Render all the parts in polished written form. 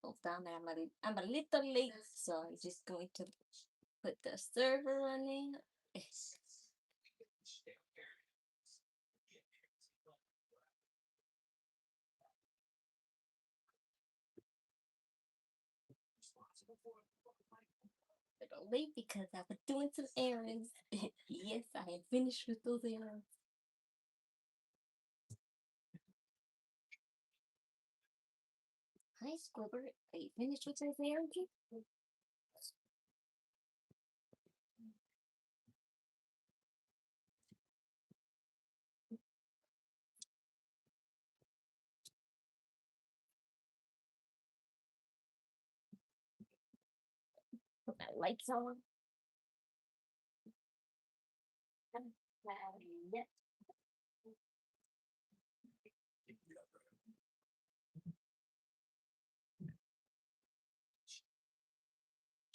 Hold on, I'm a little late, so I'm just going to put the server running. A little late because I was doing some errands. Yes, I had finished with those errands. Hi, Squibber. Are you finished with those errands? Put my lights on. Yeah.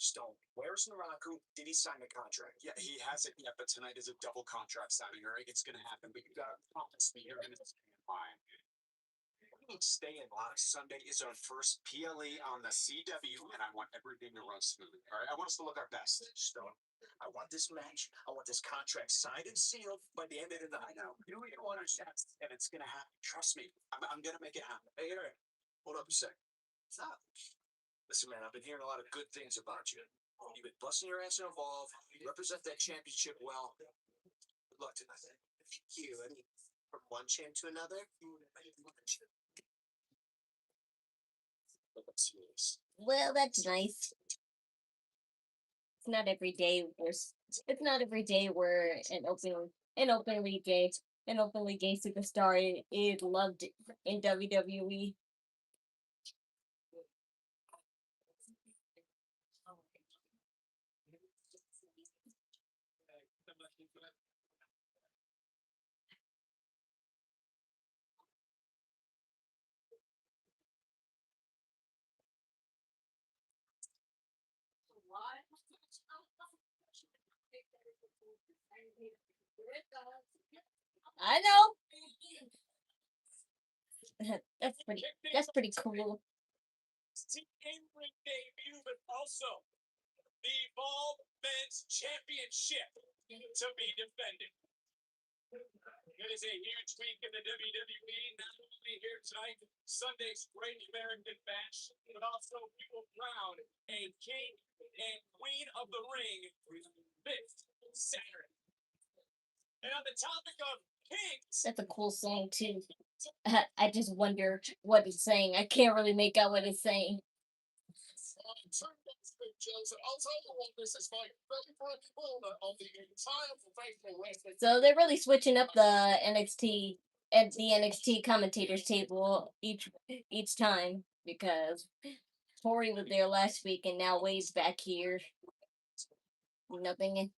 Stone, where's Naraku? Did he sign the contract? Yeah, he hasn't yet, but tonight is a double contract signing, all right? It's gonna happen, but you gotta promise me you're gonna stand by him. We need stay in line. Sunday is our first PLE on the CW, and I want everything to run smooth, all right? I want us to look our best. Stone, I want this match. I want this contract signed and sealed by the end of the night. Now, you don't understand, and it's gonna happen. Trust me, I'm gonna make it happen. Hey, Aaron, hold up a sec. Stop. Listen, man, I've been hearing a lot of good things about you. You've been busting your ass in Evolve. You represent that championship well. Good luck tonight. Thank you. I mean, from one champ to another. Well, that's nice. It's not every day where an openly gay superstar is loved in WWE. I know. That's pretty cool. In-ring debut, but also the Evolve Men's Championship to be defended. It is a huge week in the WWE, not only here tonight, Sunday's Great American Bash, but also we will crown a king and queen of the ring this Saturday. And on the topic of kings, That's a cool song too. I just wonder what it's saying. I can't really make out what it's saying. I'll tell you what, this is like favorite corner of the entire professional wrestling. So they're really switching up the NXT and the NXT commentators table each time because Tori was there last week and now Wade's back here. Nothing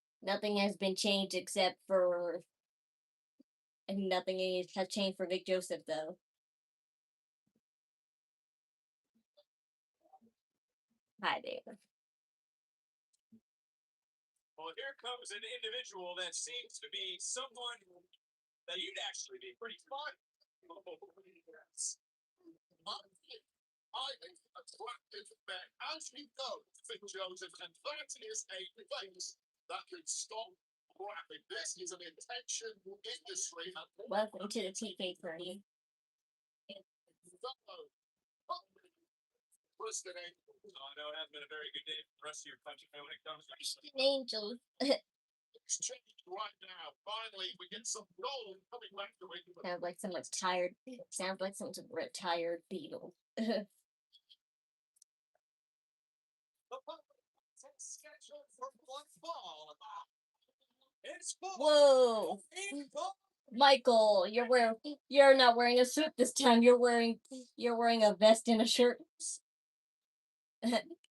has been changed except for has changed for Vic Joseph though. Hi there. Well, here comes an individual that seems to be someone that you'd actually be pretty fond of. I think attractive that as you go, Vic Joseph, and that is a face that could stop rapping. This is an intention industry. Welcome to the TK party. Tristan Angel. Oh, no, it hasn't been a very good day for the rest of your country when it comes to Tristan Angel. it's changed right now. Finally, we get some gold coming back to it. Sounds like someone's tired. Sounds like someone's retired Beatle. Whoa, Michael, you're not wearing a suit this time. You're wearing a vest and a shirt.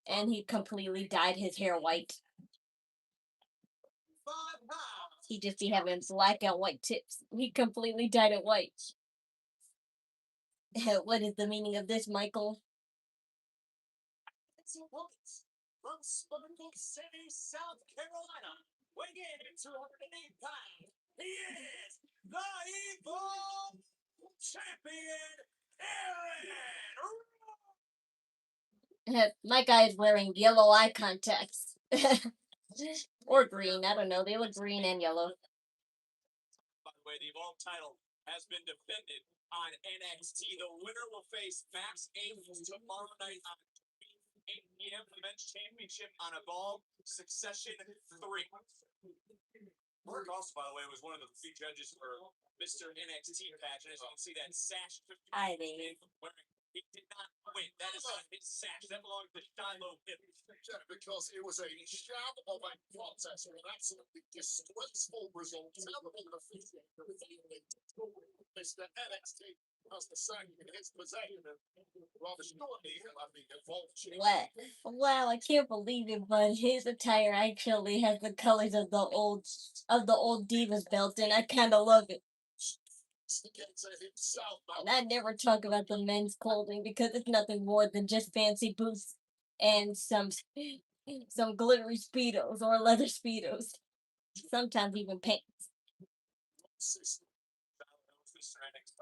And he completely dyed his hair white. He just be having black and white tips. He completely dyed it white. What is the meaning of this, Michael? From Spalding City, South Carolina, weighing in at 208 pounds, he is the Evolve Champion, Aaron. My guy is wearing yellow eye contacts. Or green, I don't know. They look green and yellow. By the way, the Evolve title has been defended on NXT. The winner will face Max Angels tomorrow night on 8 p.m. for the Men's Championship on Evolve Succession 3. Rourke also, by the way, was one of the three judges for Mr. NXT patch. And as you can see, that sash I think. wearing, he did not win. That is not his sash. That belongs to Shiloh Hibbs. Yeah, because it was a sham of a contest with an absolutely disgraceful result. Terrible officiating. Mr. NXT has the same in his possession. Rather shortly, he'll have the Evolve What? Wow, I can't believe it, but his attire actually has the colors of the old Divas belt, and I kind of love it. And I never talk about the men's clothing because it's nothing more than just fancy boots and some glittery speedos or leather speedos, sometimes even pants.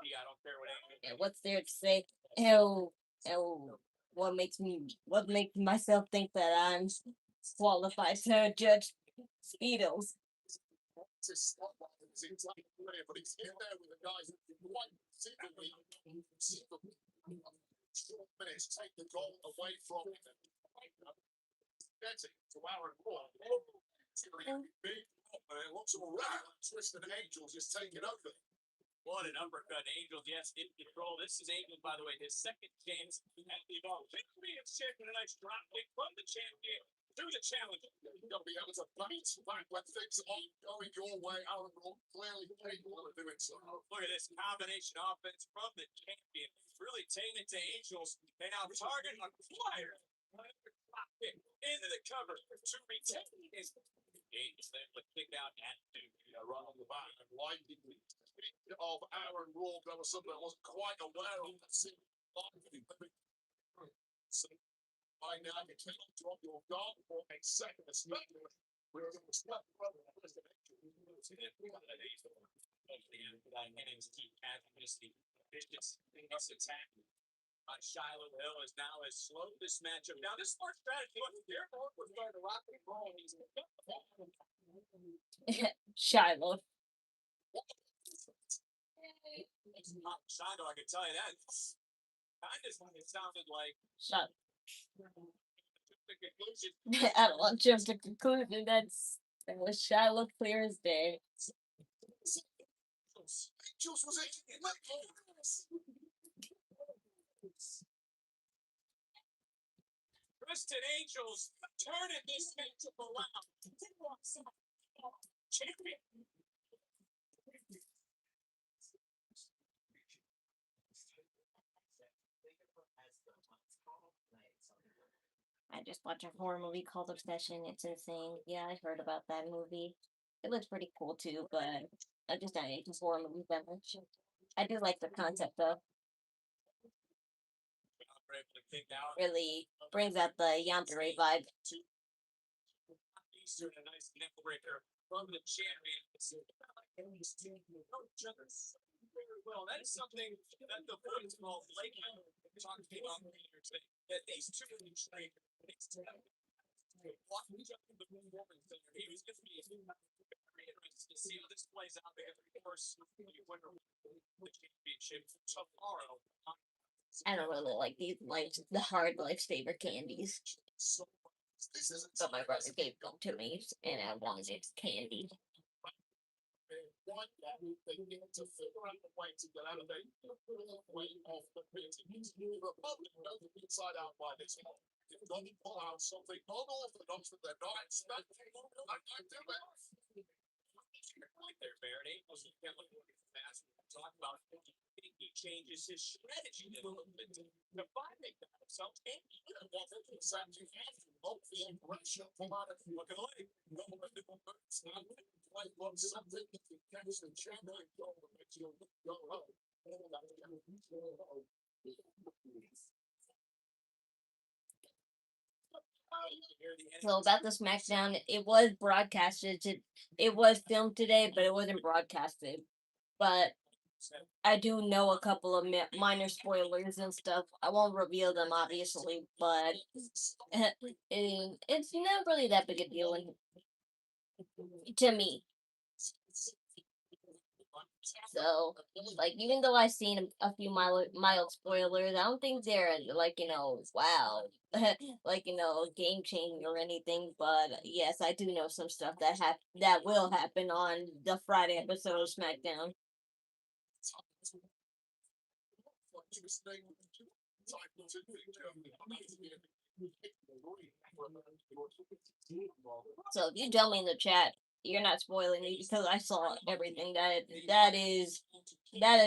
I don't care what And what's there to say? Ew, ew. What makes myself think that I'm qualified to judge speedos? but he's in there with the guys quite seemingly short minutes take the goal away from him. Getting to Aaron Rourke. It's going to be big. It looks already like Tristan Angels is taking over. What an uppercut. Angels, yes, in control. This is Angels, by the way, his second chance at the Evolve. Champion champion, a nice drop kick from the champion to the challenger. You've got to be able to bounce back when things aren't going your way. Aaron Rourke clearly capable of doing so. Look at this combination offense from the champion. Really taking it to Angels. And now target acquired. Drop kick into the cover to retain his Angels then with kick out at two. Run on the back. Why did we speak of Aaron Rourke? That was something I wasn't quite aware of. So by now you cannot drop your guard for a second, especially we're going to start running the NXT vicious attack on Shiloh Hill is now has slowed this matchup. Now this smart strategy was there. We're starting to rock and roll. Shiloh. Shiloh, I can tell you that. Kind of it sounded like Shut. the conclusion. I don't want to jump to conclusion. That was Shiloh clear as day. Jules was it. Tristan Angels turning this matchup around. Champion. I just watched a horror movie called Obsession. It's insane. Yeah, I heard about that movie. It looks pretty cool too, but I'm just not into horror movies that much. I do like the concept though. Really brings out the yandere vibe. Eastern, a nice neck breaker from the champion. Very well. That is something that the boys call flaking. Talking about earlier today. That these two walking up in the performance center. He was going to be very interested to see how this plays out there. Of course, you wonder the championship tomorrow. I don't really like the hard lifesaver candies. But my brother gave them to me, and I wanted it candy. One that they get to figure out the way to get out of the way off the pit. The Republic knows the inside out by this point. If they don't pull out something unorthodox that they're not expecting, I can't do it. Right there, Barrett. Angels, you can't look at the fast. Talk about he changes his strategy a little bit to find himself. And you know what? It's actually hope the aggression from out of look at the leg. No one do it's not like what something that you catch the channel and go that you'll go home. So about the SmackDown, it was broadcasted. It was filmed today, but it wasn't broadcasted. But I do know a couple of minor spoilers and stuff. I won't reveal them, obviously, but it's not really that big a deal to me. So, like, even though I've seen a few mild spoilers, I don't think they're like wow, like game changing or anything. But yes, I do know some stuff that will happen on the Friday episode of SmackDown. So if you tell me in the chat, you're not spoiling me because I saw everything that has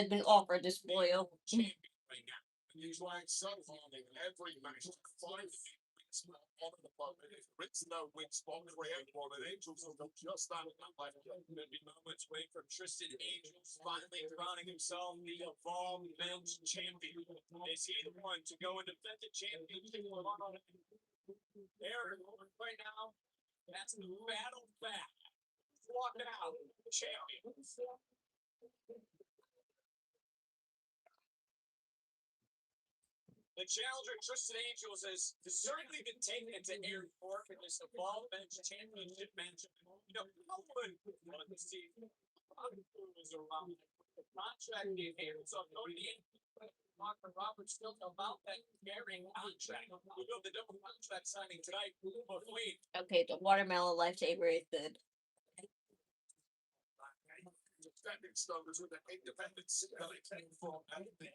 been offered to spoil. He's like so long in every match. Five on the button. If Ritz no win spot create one, and Angels will go just out of that left. Maybe moments away from Tristan. Angels finally crowning himself the Evolved Men's Champion. Is he the one to go and defend the championship? There, right now, that's the battle back. Walking out, champion. The challenger, Tristan Angels, has certainly been taken into Aaron Rourke in this Evolved Men's Championship match. No one wanted to see was around. The contract gave hands up going in. Mark Roberts still about that carrying contract. We built the double contract signing tonight. But wait. Okay, the watermelon lifesaver is good. Defending Stokers with an independent that came from today.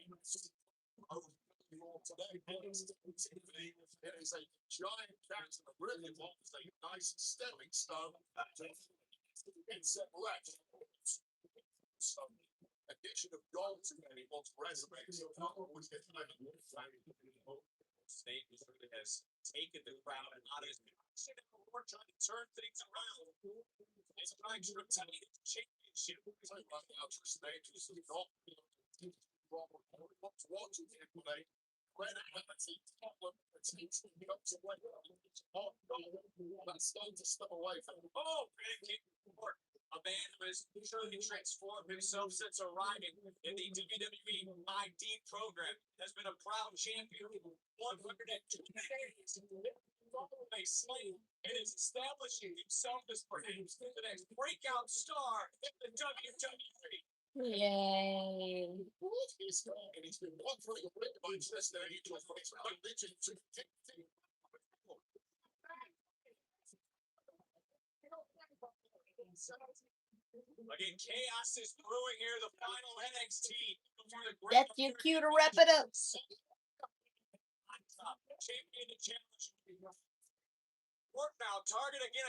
It is a giant catch and a really long, a nice stepping stone. It's left. Addition of goals to anyone's resume. So always get State has taken the crowd and not as we're trying to turn things around. It's trying to retain the championship. It's like now Tristan Angels is not watching him today. That's starting to step away from him. Oh, a man who has truly transformed himself since arriving in the WWE ID program, has been a proud champion 102 days. A slave and is establishing himself as perhaps the next breakout star in the WWE. Yay. He's strong and he's been one for the win by Tristan Angels, but he's not reaching to Again, chaos is brewing here. The final NXT. That's your cue to wrap it up. Champion to challenge. Work now. Target again.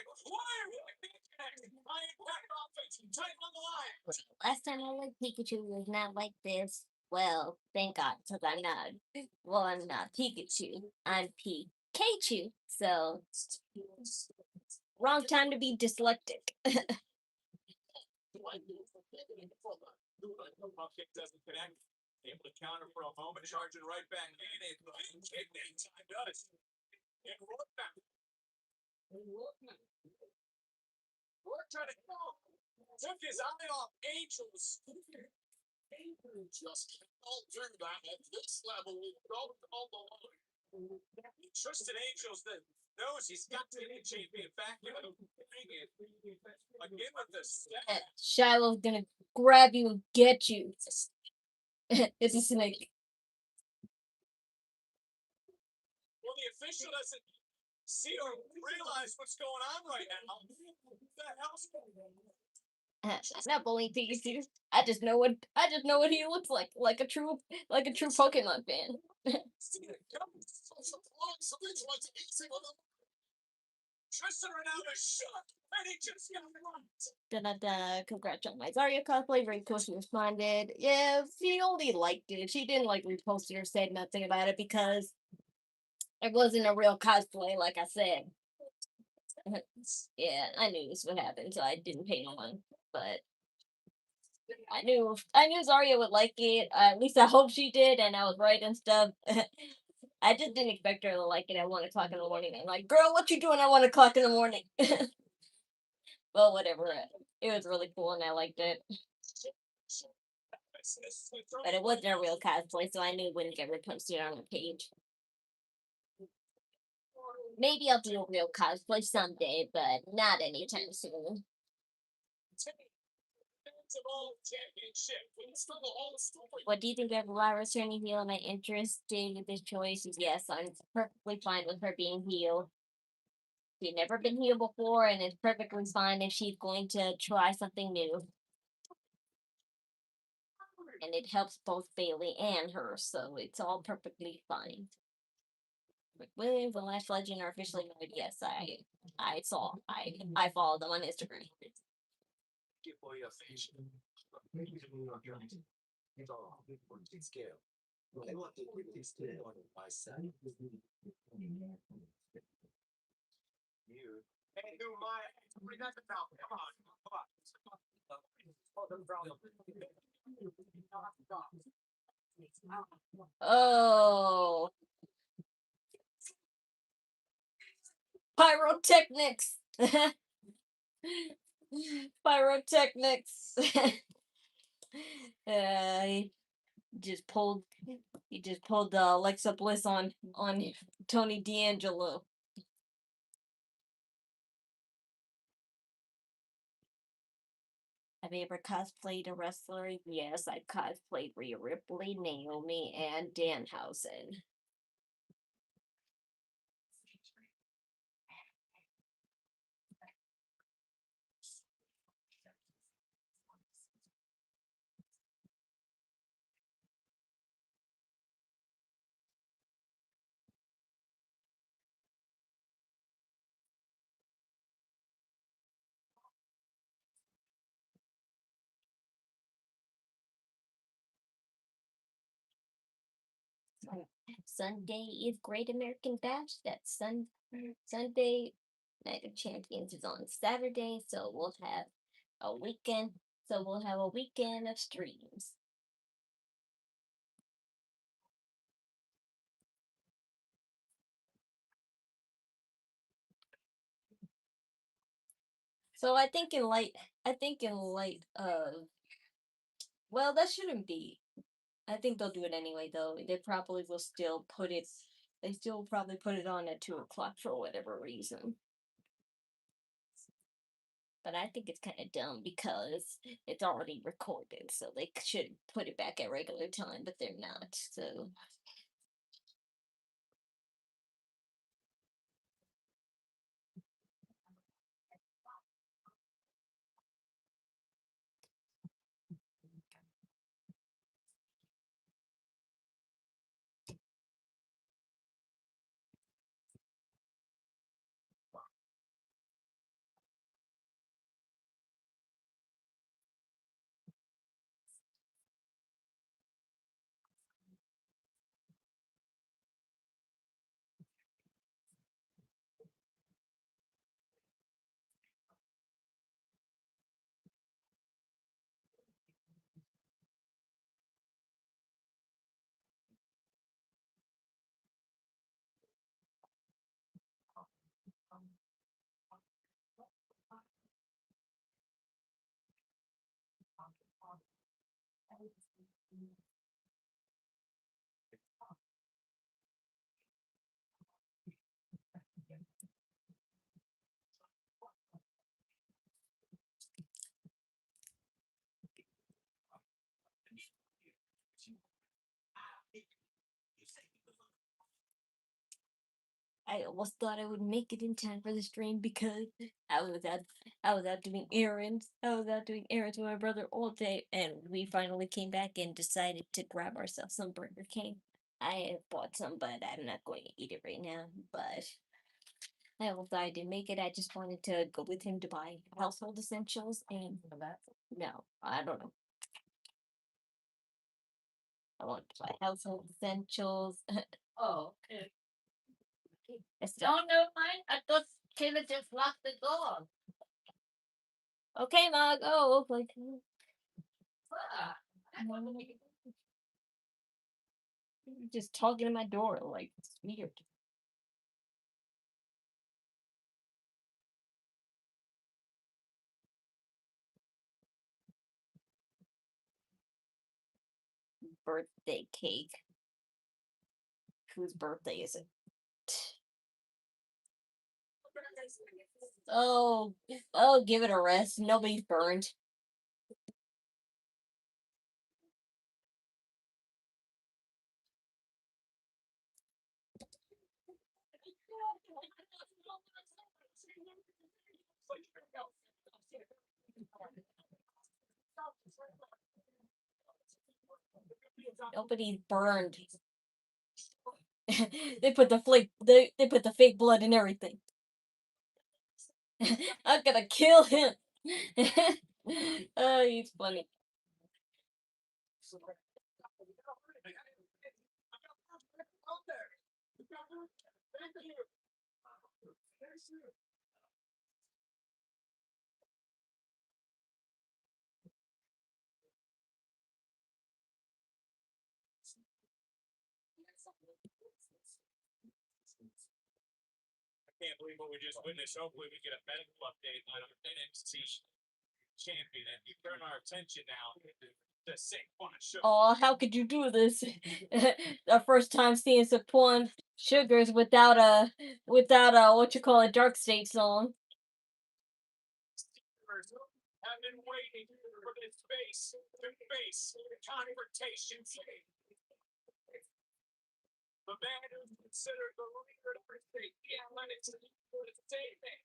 Tight on the line. Last time I liked Pikachu was not like this. Well, thank God, because I'm not. Well, I'm not Pikachu. I'm Pikachu. So, wrong time to be dyslexic. Kick doesn't connect. Able to counter for a moment, charging right back in. And kick that time does. And Rourke back. Rourke trying to go. Took his eye off Angels. Just can't do that at this level. We don't on the line. Tristan Angels knows he's got to get champion back in the ring. Again with the step. Shiloh's gonna grab you and get you. It's a snake. Well, the official doesn't see or realize what's going on right now. What the hell's going on? I'm not bullying Pikachu. I just know what he looks like a true Pokemon fan. Tristan right now is shot, and he just got Da-da-da. Congrats on my Zarya cosplay. Very cool. She responded. Yeah, she only liked it. She didn't repost it or said nothing about it because it wasn't a real cosplay, like I said. Yeah, I knew this would happen, so I didn't pay no mind. But I knew Zarya would like it. At least I hope she did, and I was right and stuff. I just didn't expect her to like it at 1:00 in the morning. I'm like, girl, what you doing at 1:00 in the morning? Well, whatever. It was really cool, and I liked it. But it wasn't a real cosplay, so I knew it wouldn't get reposted on the page. Maybe I'll do a real cosplay someday, but not anytime soon. What do you think of Lyra's turning heel? Am I interested in this choice? Yes, I'm perfectly fine with her being heel. She's never been heel before, and it's perfectly fine if she's going to try something new. And it helps both Bailey and her, so it's all perfectly fine. When the Last Legend are officially married, yes, I saw. I followed them on Instagram. Oh, pyrotechnics! Pyrotechnics! He just pulled. He just pulled the Alexa Bliss on Tony D'Angelo. Have you ever cosplayed a wrestler? Yes, I've cosplayed Rhea Ripley, Naomi, and Danhausen. Sunday is Great American Bash. That's Sunday. Night of Champions is on Saturday, so we'll have a weekend. So we'll have a weekend of streams. So I think in light of, well, that shouldn't be. I think they'll do it anyway, though. They probably will still put it. They still probably put it on at 2 o'clock for whatever reason. But I think it's kind of dumb because it's already recorded, so they should put it back at regular time, but they're not. So I almost thought I would make it in time for the stream because I was out doing errands. I was out doing errands with my brother all day, and we finally came back and decided to grab ourselves some Burger King. I have bought some, but I'm not going to eat it right now. But I almost thought I didn't make it. I just wanted to go with him to buy household essentials, and no, I don't know. I want to buy household essentials. Oh, okay. No, never mind. I thought Kayla just locked the door. Okay, Ma, go. Like, just talking to my door, like, it's weird. birthday cake. Whose birthday is it? Oh, oh, give it a rest. Nobody's burned. Nobody's burned. They put the they put the fake blood in everything. I'm gonna kill him. Oh, he's funny. I can't believe what we just witnessed. Hopefully, we get a medical update on our NXT champion and we turn our attention now to Saquon Sugar. Oh, how could you do this? Our first time seeing Saquon Shugars without a what you call a dark state song. Have been waiting for this face confrontation. The man who's considered the leader of the Lennox statement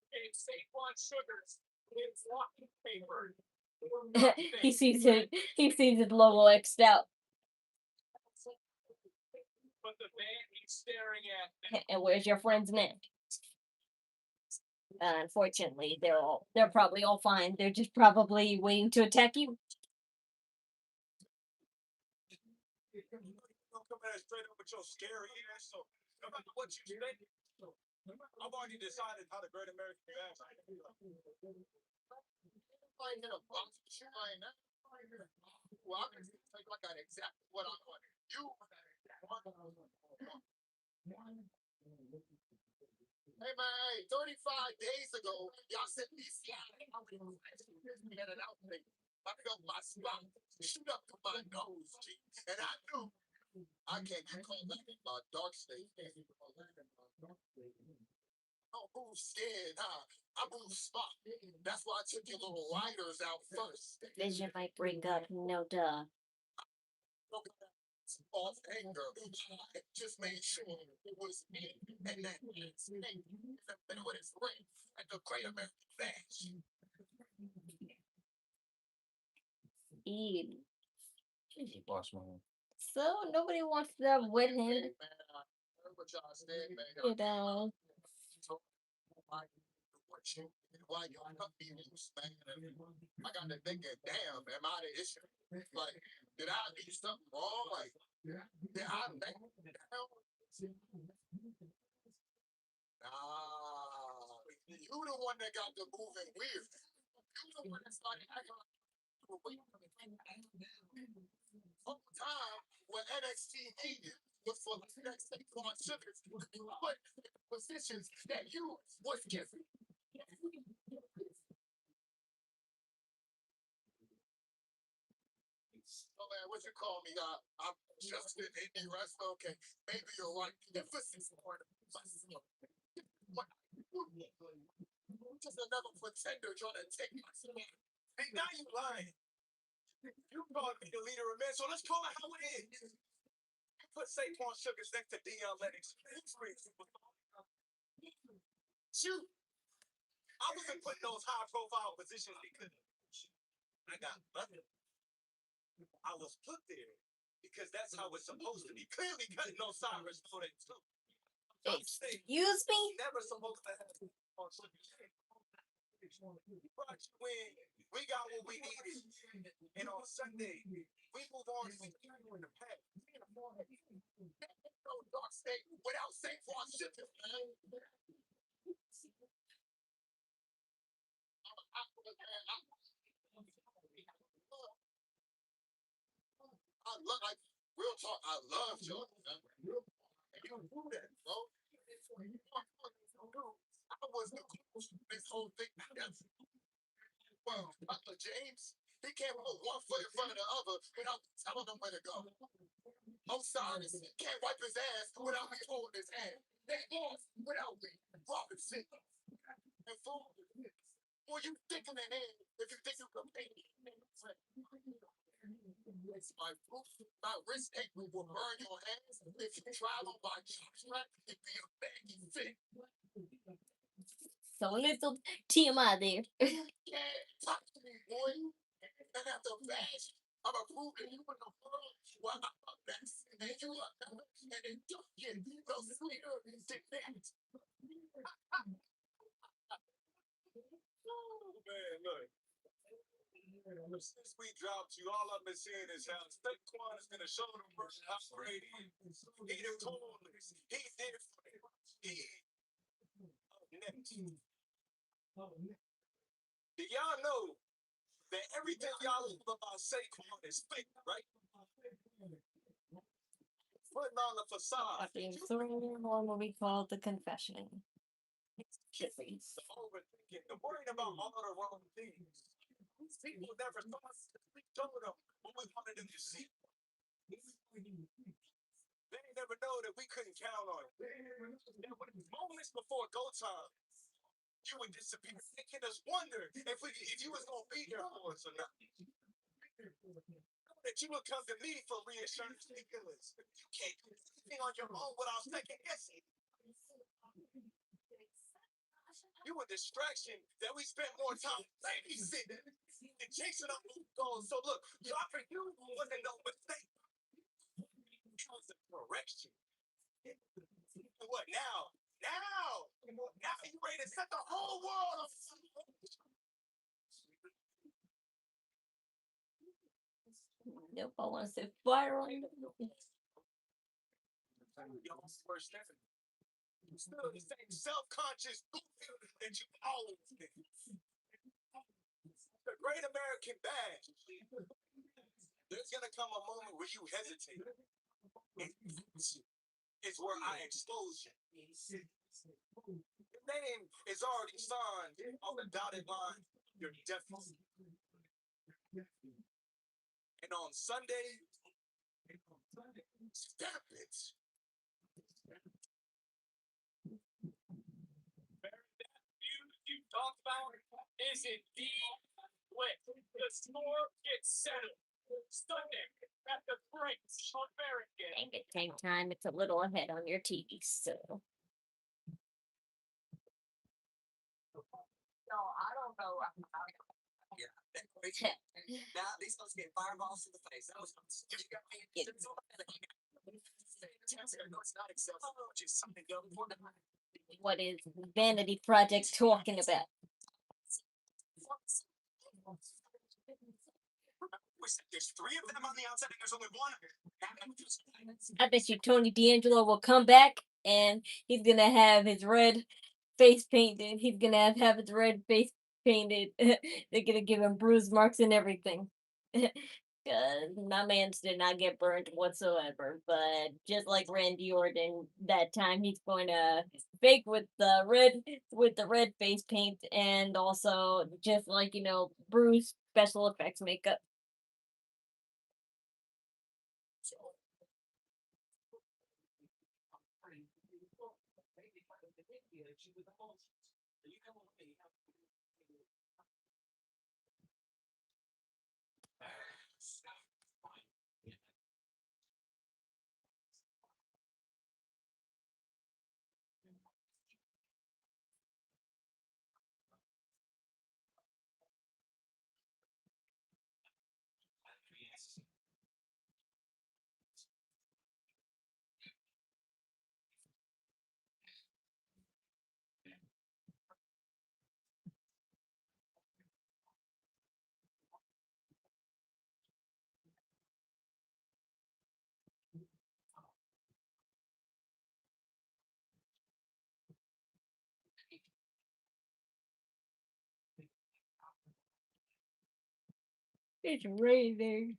gave Saquon Sugars his walking paper. He sees it. He sees his logo X'd out. But the man he's staring at. And where's your friend's name? Unfortunately, they're probably all fine. They're just probably waiting to attack you. Don't come at us straight up with your scary ass. So, no matter what you say, I've already decided how the Great American Bash. I hit a box right now. Well, I'm gonna take like that exactly what I want. You. Hey man, 35 days ago, y'all said me had an outfit. I felt my spot shoot up to my nose, G. And I knew I can't get called back in my dark state. Oh, move scared, huh? I move smart. That's why I took your little riders out first. Vision might break up, no duh. Off anger, I just made sure it was me and that snake with his ring at the Great American Bash. Ew. Boss man. So nobody wants that wet hand. You know. Why y'all cut me loose, man? I got to thinking, damn, am I the issue? Like, did I do something wrong? Like, did I let down? Nah, you the one that got the moving weird. You the one that started acting like whole time when NXT needed was for the next Saquon Sugars to put in positions that you was given. Oh man, what you call me? I'm just an indie wrestler. Okay, maybe you're right. Emphasis on what just another pretender trying to take my spot. Hey, now you lying. You called me the leader of men, so let's call it how it is. You put Saquon Sugars next to Dion Lennox. Shoot, I wasn't putting those high-profile positions because I got nothing. I was put there because that's how it's supposed to be. Clearly cutting no Cyrus for it too. Excuse me? Never supposed to have but when we got what we needed, and on Sunday, we move on to the past. No dark state without Saquon Sugars, man. I love, like, real talk, I love Jordan, man. You do that, bro. I was the coach this whole thing together. Well, James, He can't put one foot in front of the other without telling him where to go. I'm sorry, he can't wipe his ass without me holding his hand. That ass without me dropping shit. And fool, well, you thick in the head if you think you can pay me. It's my proof. My wrist tape will burn your hands if you travel by track. It'd be a baggy fit. So little TMI there. Yeah, talk to me, boy. And after bash, I'm a proof that you in the world. Well, I'm a best. And you are not. And it don't get no sweeter than that. Oh, man, look. Since we dropped you, all I've been seeing is how Saquon is going to show the world how great he is. He the coolest. He's different. He next. Do y'all know that everything y'all love about Saquon is fake, right? Putting on the facade. Watching a horror movie called The Confession. The overthinking, the worrying about all the wrong things. These people never thought we told them what we wanted them to see. They never know that we couldn't count on it. Moments before go time, you would disappear, making us wonder if you was gonna be here for us or not. That you would come to me for reassurance because you can't do anything on your own without second guessing. You a distraction that we spent more time babysitting and chasing up new goals. So look, y'all for you wasn't no mistake. It was a correction. What now? Now you ready to set the whole world on fire. Nope, I want to say fire on you. Y'all's worst ever. Still the same self-conscious that you always been. The Great American Bash. There's gonna come a moment where you hesitate. It's where I expose you. Your name is already signed on the dotted line. You're definitely. And on Sunday, stamp it. You talked about is it the split? The score gets settled Sunday at the Brinks American. Dang it, same time. It's a little ahead on your TV, so. No, I don't know. Yeah. Now these folks get fireballs to the face. That was it's not acceptable. Just something go for them. What is Vanity Project talking about? There's three of them on the outside, and there's only one. I bet you Tony D'Angelo will come back and he's gonna have his red face painted. He's gonna have his red face painted. They're gonna give him bruise marks and everything. My man's did not get burned whatsoever, but just like Randy Orton that time, he's going to fake with the red face paint, and also just like Bruce special effects makeup. It's raining.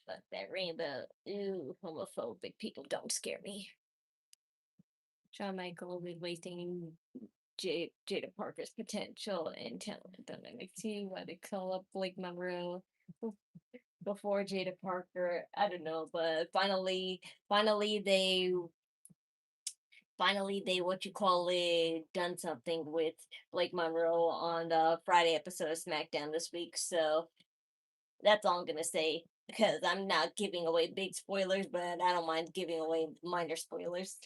Fuck that rainbow. Ooh, homophobic people don't scare me. Shawn Michaels is wasting Jada Parker's potential and talent on NXT. Why they call up Blake Monroe before Jada Parker? I don't know, but finally they what you call it done something with Blake Monroe on the Friday episode of SmackDown this week. So that's all I'm gonna say because I'm not giving away big spoilers, but I don't mind giving away minor spoilers.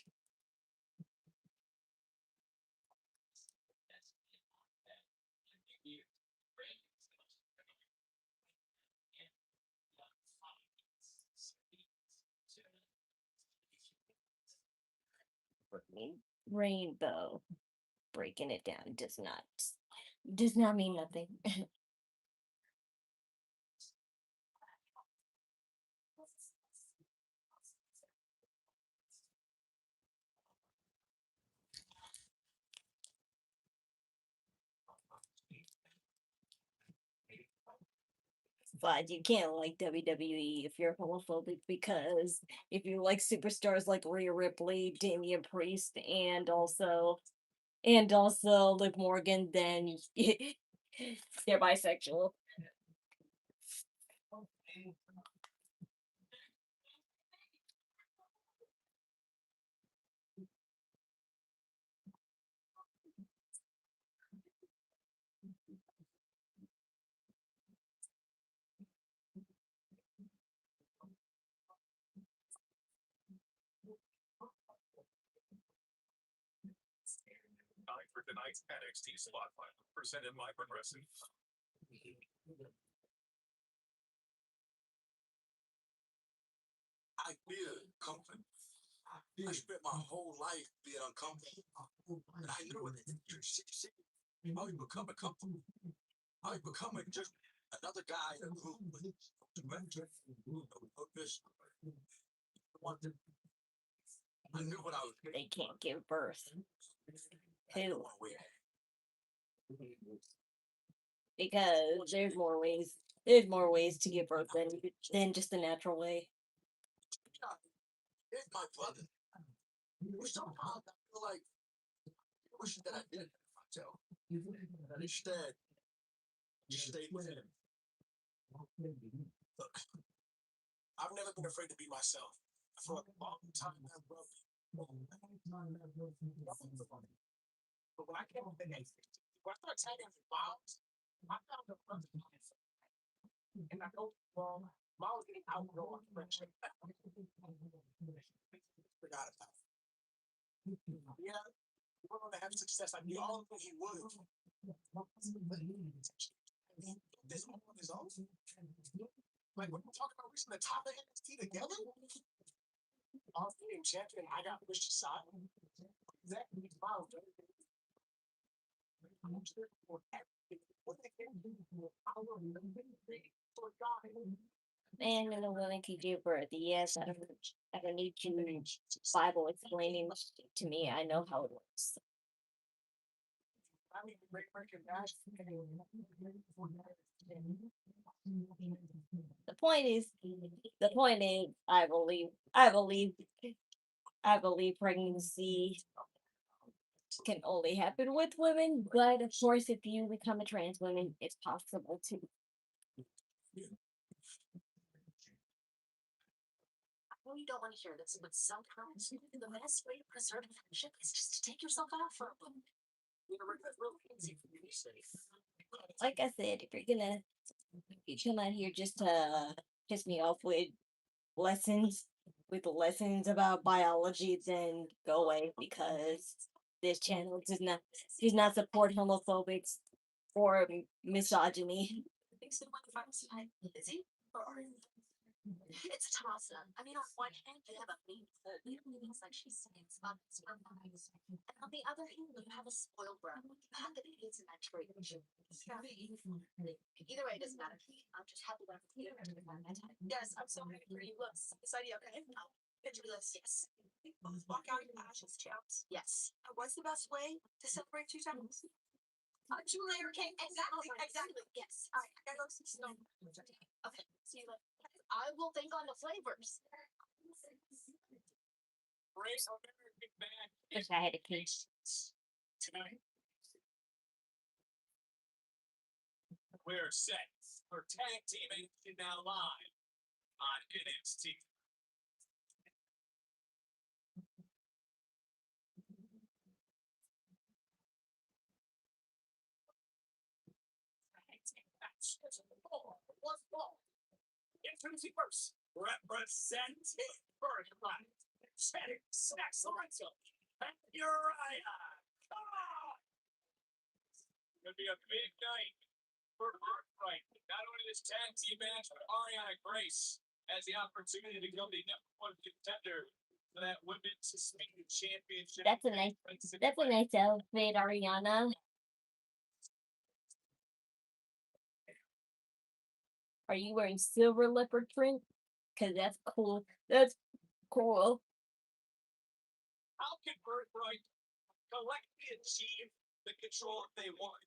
Rainbow breaking it down does not mean nothing. But you can't like WWE if you're homophobic because if you like superstars like Rhea Ripley, Damian Priest, and also Liv Morgan, then they're bisexual. For tonight's NXT Spotlight, presented by Progressive. I feel comfort. I spent my whole life being uncomfortable, and I knew it. You see how you become a comfort, how you become just another guy in a room with no direction, no purpose. I knew what I was They can't give birth. Who? Because there's more ways. There's more ways to give birth than just the natural way. It's my brother. Sometimes I feel like I wish that I did myself. Instead, just stay with him. Look, I've never been afraid to be myself. For a long time, I've loved you. But when I came up in when I started tagging Miles, I found a brother myself. And I know Miles getting outgrown my friendship. Forgot about it. Yeah, we're going to have success. I knew all of he would. This all on his own. Like, what we're talking about reaching the top of NXT together? All being champion, I got pushed aside. Exactly. Wow. Man and a woman can give birth. Yes, I don't need you Bible explaining to me. I know how it works. The point is, I believe pregnancy can only happen with women, but of course, if you become a trans woman, it's possible too. know you don't want to hear this, but sometimes the best way to preserve a friendship is just to take yourself out for a little. You know, it's really easy for you to say. Like I said, if you're gonna you come out here just to piss me off lessons with lessons about biology, then go away because this channel does not support homophobics or misogyny. Thanks to one finals tonight, Izzi or Arianna? It's a toss up. I mean, on one hand, you have a meaningful feelings like she sings about his eyes. And on the other hand, you have a spoiled brat. You have the idiots in that trade. Either way, it doesn't matter. I'm just happy that I'm here to find my time. Yes, I'm so happy for you. Look, this idea, okay? No. Picture this, yes. Walk out your ashes, chaps. Yes. And what's the best way to celebrate two times? Two layer cake. Exactly. Yes. All right. I gotta go see snow. Okay. See you later. I will think on the flavors. Great American band Wish I had a cake. tonight. We're set for tag team action now live on NXT. Infinity first, representing Birthright, setting snacks Lorenzo, and Uriah. Come on! It's gonna be a big night for Birthright. Not only this tag team match, but Arianna Grace has the opportunity to become the #1 contender for that women's SmackDown championship. That's a nice outfit, Ariana. Are you wearing silver leopard print? Cause that's cool. That's cool. How can Birthright collectively achieve the control they want?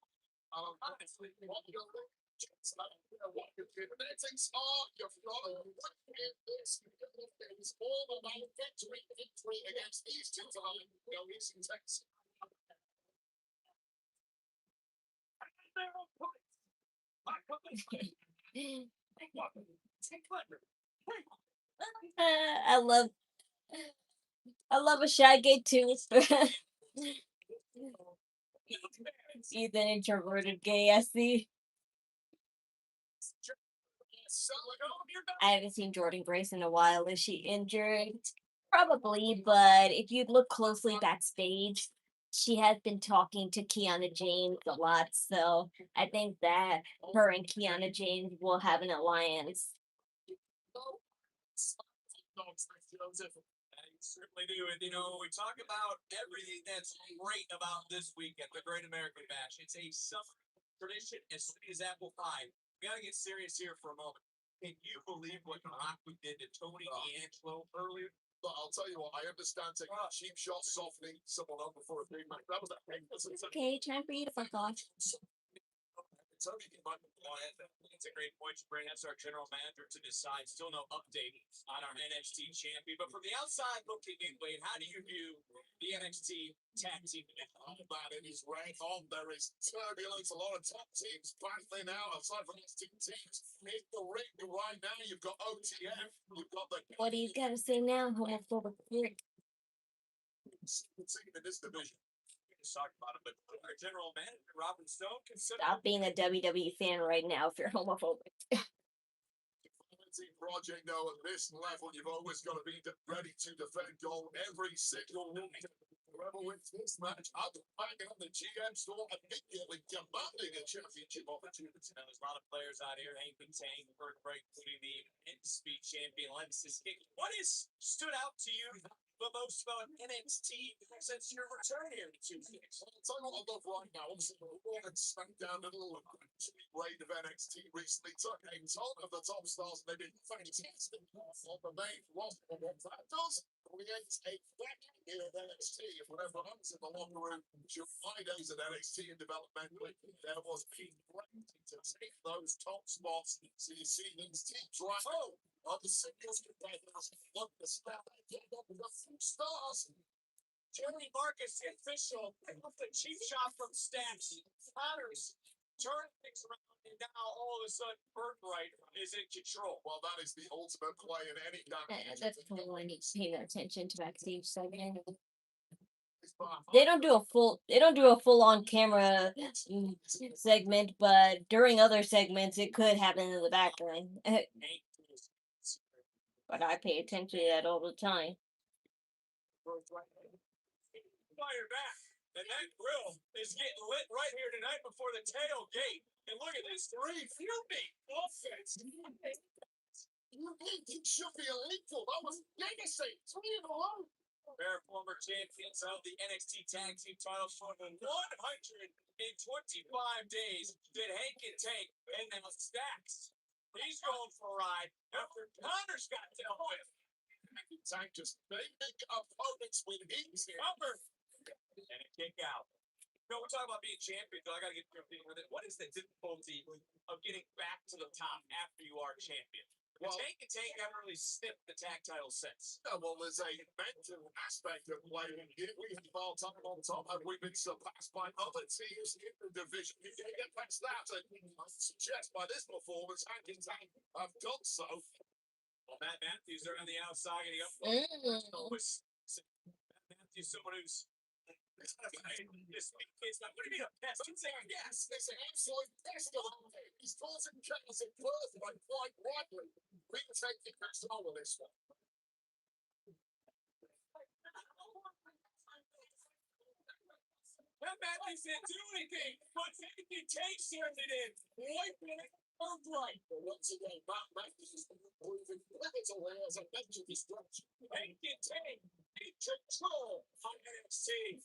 Honestly, what you're it's not what you're doing. It's all your flow. It's all about victory against these two easy Texas. I love a shy gay too. He's an introverted gay, I see. I haven't seen Jordan Grace in a while. Is she injured? Probably, but if you look closely backstage, she has been talking to Kiana James a lot, so I think that her and Kiana James will have an alliance. Certainly do. And, we talk about everything that's great about this weekend, the Great American Bash. It's a summer tradition as sweet as apple pie. We got to get serious here for a moment. Can you believe what Naraku did to Tony D'Angelo earlier? But I'll tell you what, I understand taking a cheap shot, softening someone up before a big match. That was a big Okay, time for you to fuck off. It's a great point to bring. That's our general manager to decide. Still no update on our NXT champion. But from the outside looking in, Wade, how do you view the NXT tag team division? All about it is right on. There is turbulence. A lot of top teams battling out. Aside from these two teams, in the ring right now, you've got OTF. You've got the. What do you gotta say now, homophobic prick? In this division. Talk about it, but our general manager, Robin Stone, Stop being a WWE fan right now if you're homophobic. Project, though, at this level, you've always got to be ready to defend gold every single night. Whoever wins this match, I'll be banging on the GM store immediately demanding a championship opportunity. Now, there's a lot of players out here, Heyy Pikay, Birthright, including the in-speed champion, Lennox. What has stood out to you the most about NXT since your return here in 2 weeks? I'll tell you what I love right now. Obviously, the Raw and SmackDown little reign of NXT recently took a ton of the top stars and they did fantastic on the main roster. What that does creates a vacuum here at NXT. If whatever happens in the locker room during my days at NXT and developmentally, there was a great to take those top spots. So you see these teams right on the singles competitors, look the stars. Jerry Marcus, the official, off the cheap shot from Stats. Potters turn things around And now all of a sudden, Birthright is in control. Well, that is the ultimate play in any That's cool. I need to pay attention to backstage segment. They They don't do a full on camera segment, but during other segments it could happen in the background. But I pay attention to that all the time. Fire back. And that grill is getting lit right here tonight before the tailgate. And look at this three-fielding offense. You should be illegal. That was legacy. 3 in a row. Their former champions of the NXT Tag Team titles for the 125 days did Heyy Pikay and now Stacks. He's going for a ride after Connor's got dealt with. Tank just making opponents with heat. Cover. And a kick out. No, we're talking about being champion, though. I got to get your opinion with it. What is the difficulty of getting back to the top after you are champion? Well, Heyy Pikay haven't really sniffed the tag title since. Yeah, well, there's a mental aspect of playing here. We have our time on top, and we've been surpassed by other teams in the division. You can't get past that, and I suggest by this performance, Heyy Pikay have done so. Well, Matt Matthews, they're on the outside, and he up. Matt Matthews, someone who's. What do you mean a pest? I'm saying yes. It's an absolute pest of He's causing chaos at Birthright quite rightly. We can take the control of this one. Matt Matthews didn't do anything, but Heyy Pikay turned it in. Wiping it Birthright. Once again, Matt Matthews is proving pivotal here as a mental destruction. Heyy Pikay in control of NXT.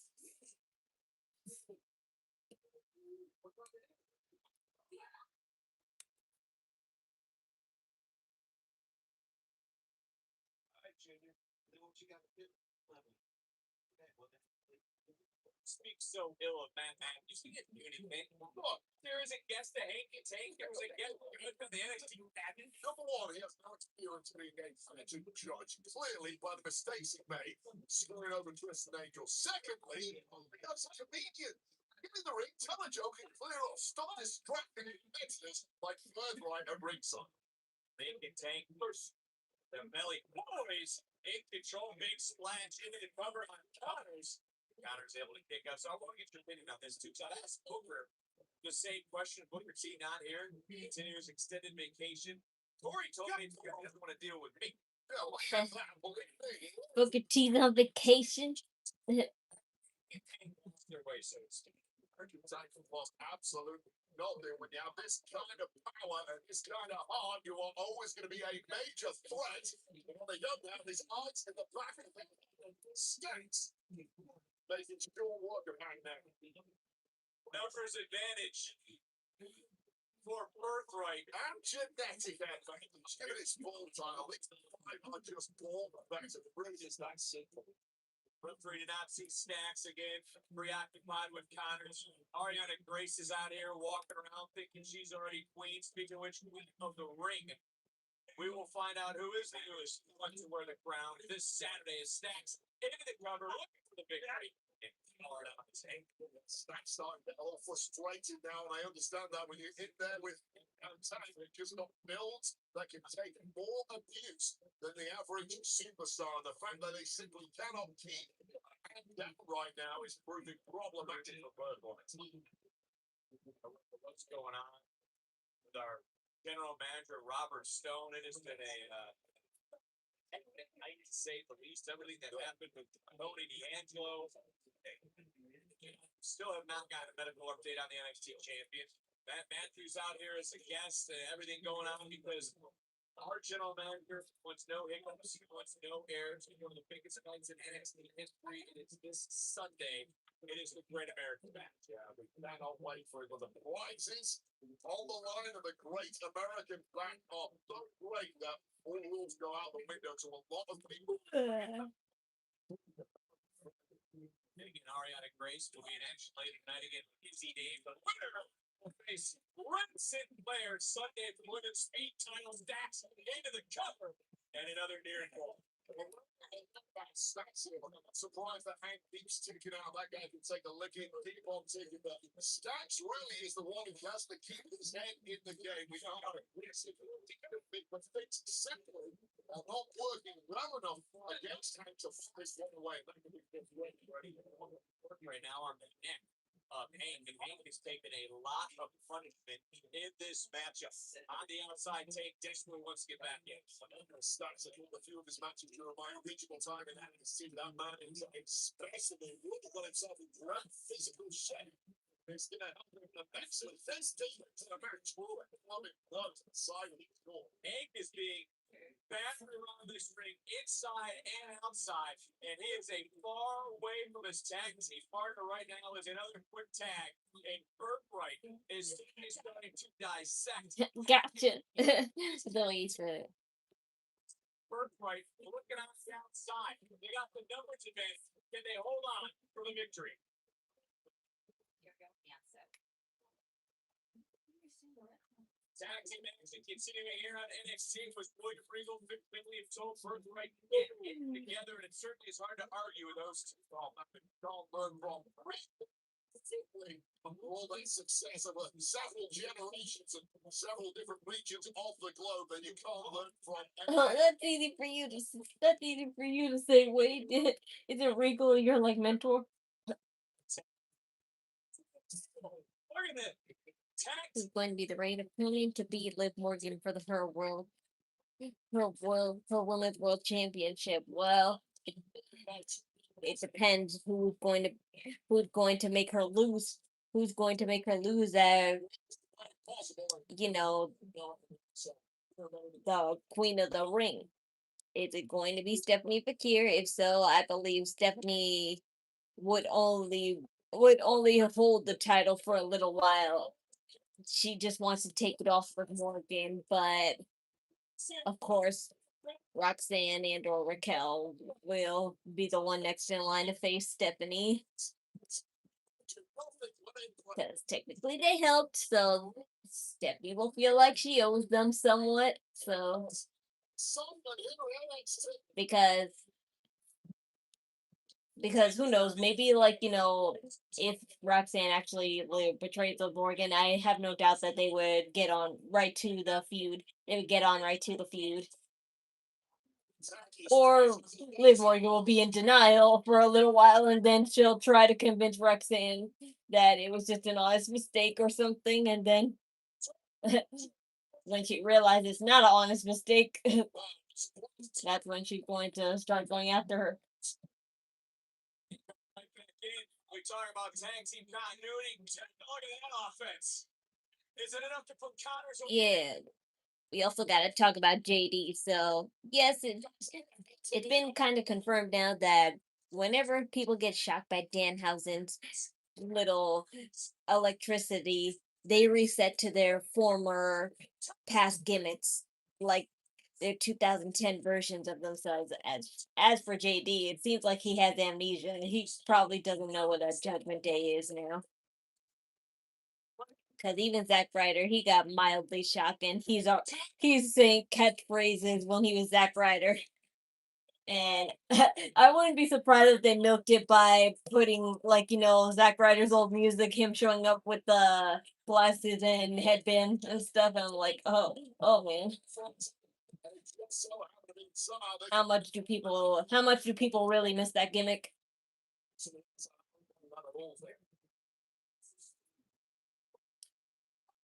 Speaks so ill of Matt Matthews. He didn't do anything. Look, there is a guest to Heyy Pikay. There was a guest for the NXT captain. Number one, he has no experience being a financial judge. Clearly, by the mistakes he made, screwing over Tristan Angel. Secondly, he has such a comedian. Give me the ring, tell a joke, and clear off. Stop distracting investors like Birthright and ringside. Heyy Pikay first. The Melly Boys in control, big splash into the cover on Connor's. Connor's able to kick up. So I want to get your opinion on this too. So I asked over the same question. Booker T not here. Continues extended vacation. Tori told me he doesn't want to deal with me. Yeah, well, have that, believe me. Booker T's on vacation. Their way, so to speak. Archetype lost absolutely nothing. When you have this kind of power and this kind of heart, you are always going to be a major threat. And when they don't have his eyes in the back of the skates, making sure work behind that. Numbers advantage for Birthright. And genetic advantage. Give it its full title. It's not just ball, but it's really just that simple. Birthright did not see Stacks again, preoccupied with Connors. Arianna Grace is out here walking around thinking she's already queen. Speaking of which, queen of the ring. We will find out who is the newest one to wear the crown this Saturday as Stacks in the cover looking for the victory. Stacks starting to get all frustrated now, and I understand that when you're in there with time, it just got builds that can take more abuse than the average superstar. The fact that they simply cannot keep that right now is proving problematic for Birthright. What's going on with our general manager Robert Stone? It has been a night to say the least. Everything that happened with Tony D'Angelo. Still have not gotten a medical update on the NXT champion. Matt Matthews out here as a guest. Everything going on because our general manager wants no hiccups, wants no errors. One of the biggest nights in NXT history, and it's this Sunday. It is the Great American Match. Yeah, we cannot wait for it. But the prizes on the line of the Great American Match are so great that all rules go out the window to a lot of people. Megan Arianna Grace will be in action later tonight again with Izzi Dave. The winner will face Red Blair Sunday for women's speed title. Stacks into the cover and another near and goal. Stacks here. I'm surprised that Hank keeps taking out. That guy can take a licking, keep on taking that. Stacks really is the one who has to keep his head in the game. We know how aggressive but things simply are not working well enough against Hank to force one away. That could be Right now on the neck of Hank, and Hank has taken a lot of punishment in this matchup. On the outside, take desperately wants to get back in. Stacks have won a few of his matches during my original time in having seen that man is expressively working on himself in great physical shape. It's gonna help him immensely. This defense in a very true economic blows inside of the door. Hank is being battered around this ring, inside and outside, and he is a far away from his tag team partner right now is another quick tag, and Birthright is starting to dissect. Gotcha. The way you said it. Birthright looking out the outside. They got the numbers advantage. Can they hold on for the victory? Tag team action continuing here on NXT with William Regal, Vic Finley, and Joel Birthright getting together, and it certainly is hard to argue with those two. All that success of several generations and several different regions of the globe that you can't learn from. Oh, that's easy for you to that's easy for you to say. Wait, is it Regal your like mentor? Look at this. Who's going to be the right opponent to beat Liv Morgan for her women's world championship? Well, it depends who's going to make her lose. Who's going to make her lose? You know, the Queen of the Ring. Is it going to be Stephanie Fakir? If so, I believe Stephanie would only hold the title for a little while. She just wants to take it off for Morgan, but of course, Roxanne and or Raquel will be the one next in line to face Stephanie. Because technically they helped, so Stephanie will feel like she owes them somewhat. So because who knows, maybe like, if Roxanne actually betrayed the Morgan, I have no doubt that they would get on right to the feud. They would get on right to the feud. Or Liv Morgan will be in denial for a little while, and then she'll try to convince Roxanne that it was just an honest mistake or something, and then when she realizes it's not an honest mistake, that's when she's going to start going after her. We talk about tag team continuity. Look at that offense. Is it enough to put Connors over? Yeah. We also got to talk about JD. So, yes, it's been kind of confirmed now that whenever people get shocked by Danhausen's little electricity, they reset to their former past gimmicks, like their 2010 versions of themselves. As for JD, it seems like he has amnesia. He probably doesn't know what a Judgment Day is now. Because even Zack Ryder, he got mildly shocked, and he's saying catchphrases when he was Zack Ryder. And I wouldn't be surprised if they milked it by putting, like, Zack Ryder's old music, him showing up with the glasses and headband and stuff. And I'm like, oh man. How much do people really miss that gimmick?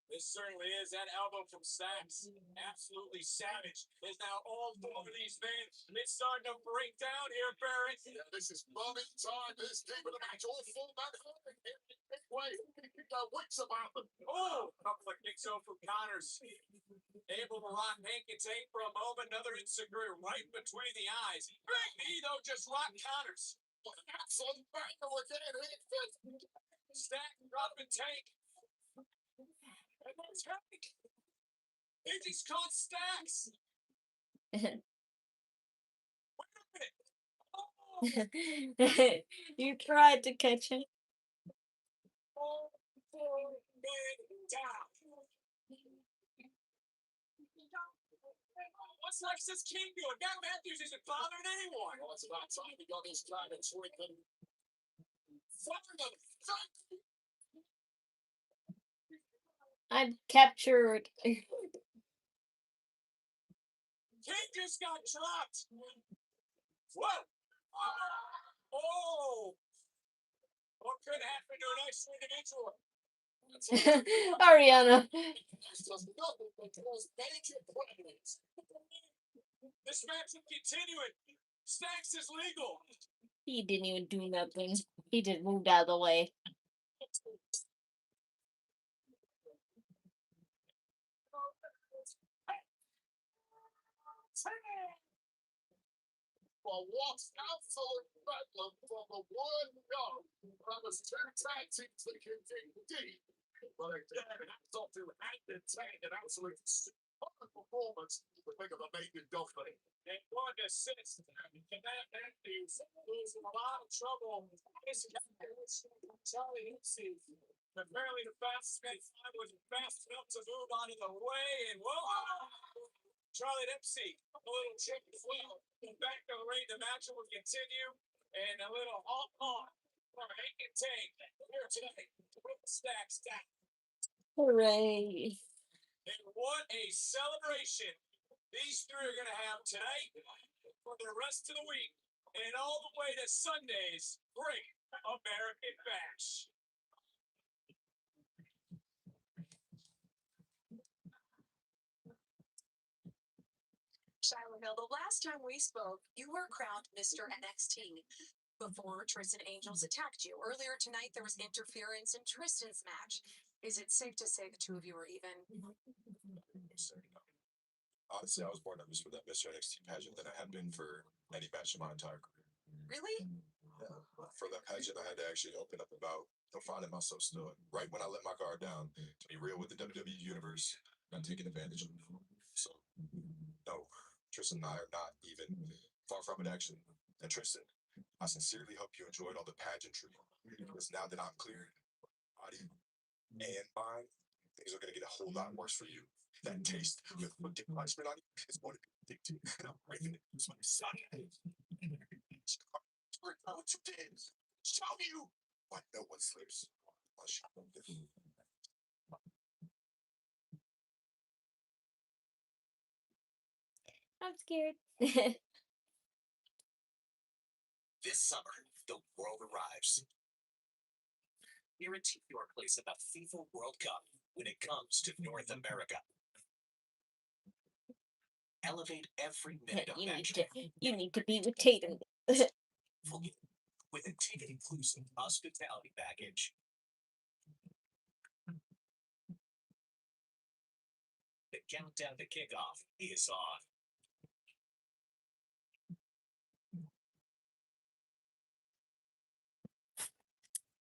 This certainly is. That elbow from Sachs, absolutely savage, is now all over these men. It's starting to break down here, Barrett. Yeah, this is money time. This deep in the match. All full man. Wait, what's about them? Oh, couple of kicks over from Connors. Able to rock Hank and Tate for a moment. Another insecure right between the eyes. Big knee, though, just rock Connors. Absolute banger again. Stack, drop and take. And there's Hank. Izzy's caught Stacks. Wait a minute. Oh. You tried to catch him. All 4 men down. What's Lexus King doing? Matt Matthews isn't bothering anyone. Well, it's about time he got his time so he can fire them. I'm captured. King just got dropped. Whoa! Oh! What could happen to a nice individual? Arianna. This does nothing but cause major problems. This match is continuing. Stacks is legal. He didn't even do nothing. He just moved out of the way. For what's absolute bedlam for the one go. That was two tag teams that can dig deep. But again, hats off to Hangman Tag, an absolute superb performance. The big of a maiden Duffy. And one assist. And that Matthews is in a lot of trouble. This guy, Charlie Izzi, apparently the fastest man was fast enough to move out of the way. And whoa! Charlie Dempsey, a little chip as well. Back to the ring, the match will continue. And a little on for Heyy Pikay here tonight with the Stacks down. Hooray. And what a celebration these three are going to have tonight for the rest of the week and all the way to Sunday's Great American Bash. Shiloh Hill, the last time we spoke, you were crowned Mr. NXT before Tristan Angels attacked you. Earlier tonight, there was interference in Tristan's match. Is it safe to say the two of you are even? Honestly, I was more nervous for that Mr. NXT pageant than I had been for any match in my entire career. Really? Yeah. For that pageant, I had to actually open up about finding myself stood right when I let my guard down to be real with the WWE universe and taking advantage of it. So, no, Tristan and I are not even far from it, actually. And Tristan, I sincerely hope you enjoyed all the pageantry because now that I'm cleared, body and mind, things are going to get a whole lot worse for you. That taste with what dip ice on you is going to be addicting, and I'm craving it. It's my son. What you did? Show you. But no one sleeps. I'll show them different. I'm scared. This summer, the world arrives. Guarantee your place at the FIFA World Cup when it comes to North America. Elevate every minute of action. You need to be with Tatum. With a ticket-inclusive hospitality package. The countdown to kickoff is on.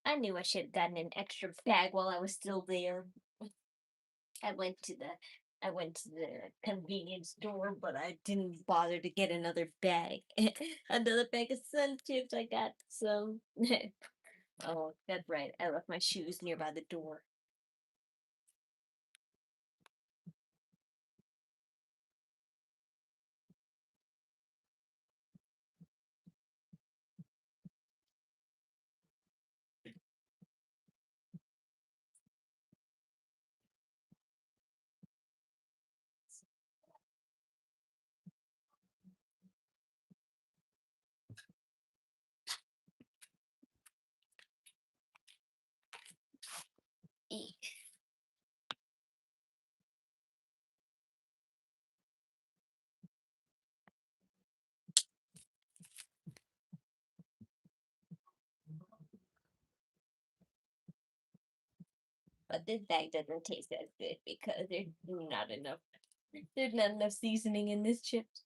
I knew I should have gotten an extra bag while I was still there. I went to the convenience store, but I didn't bother to get another bag. Another bag of Sun Chips. I got some. Oh, that's right. I left my shoes nearby the door. Eek. But this bag doesn't taste as good because there's not enough. There's not enough seasoning in this chips.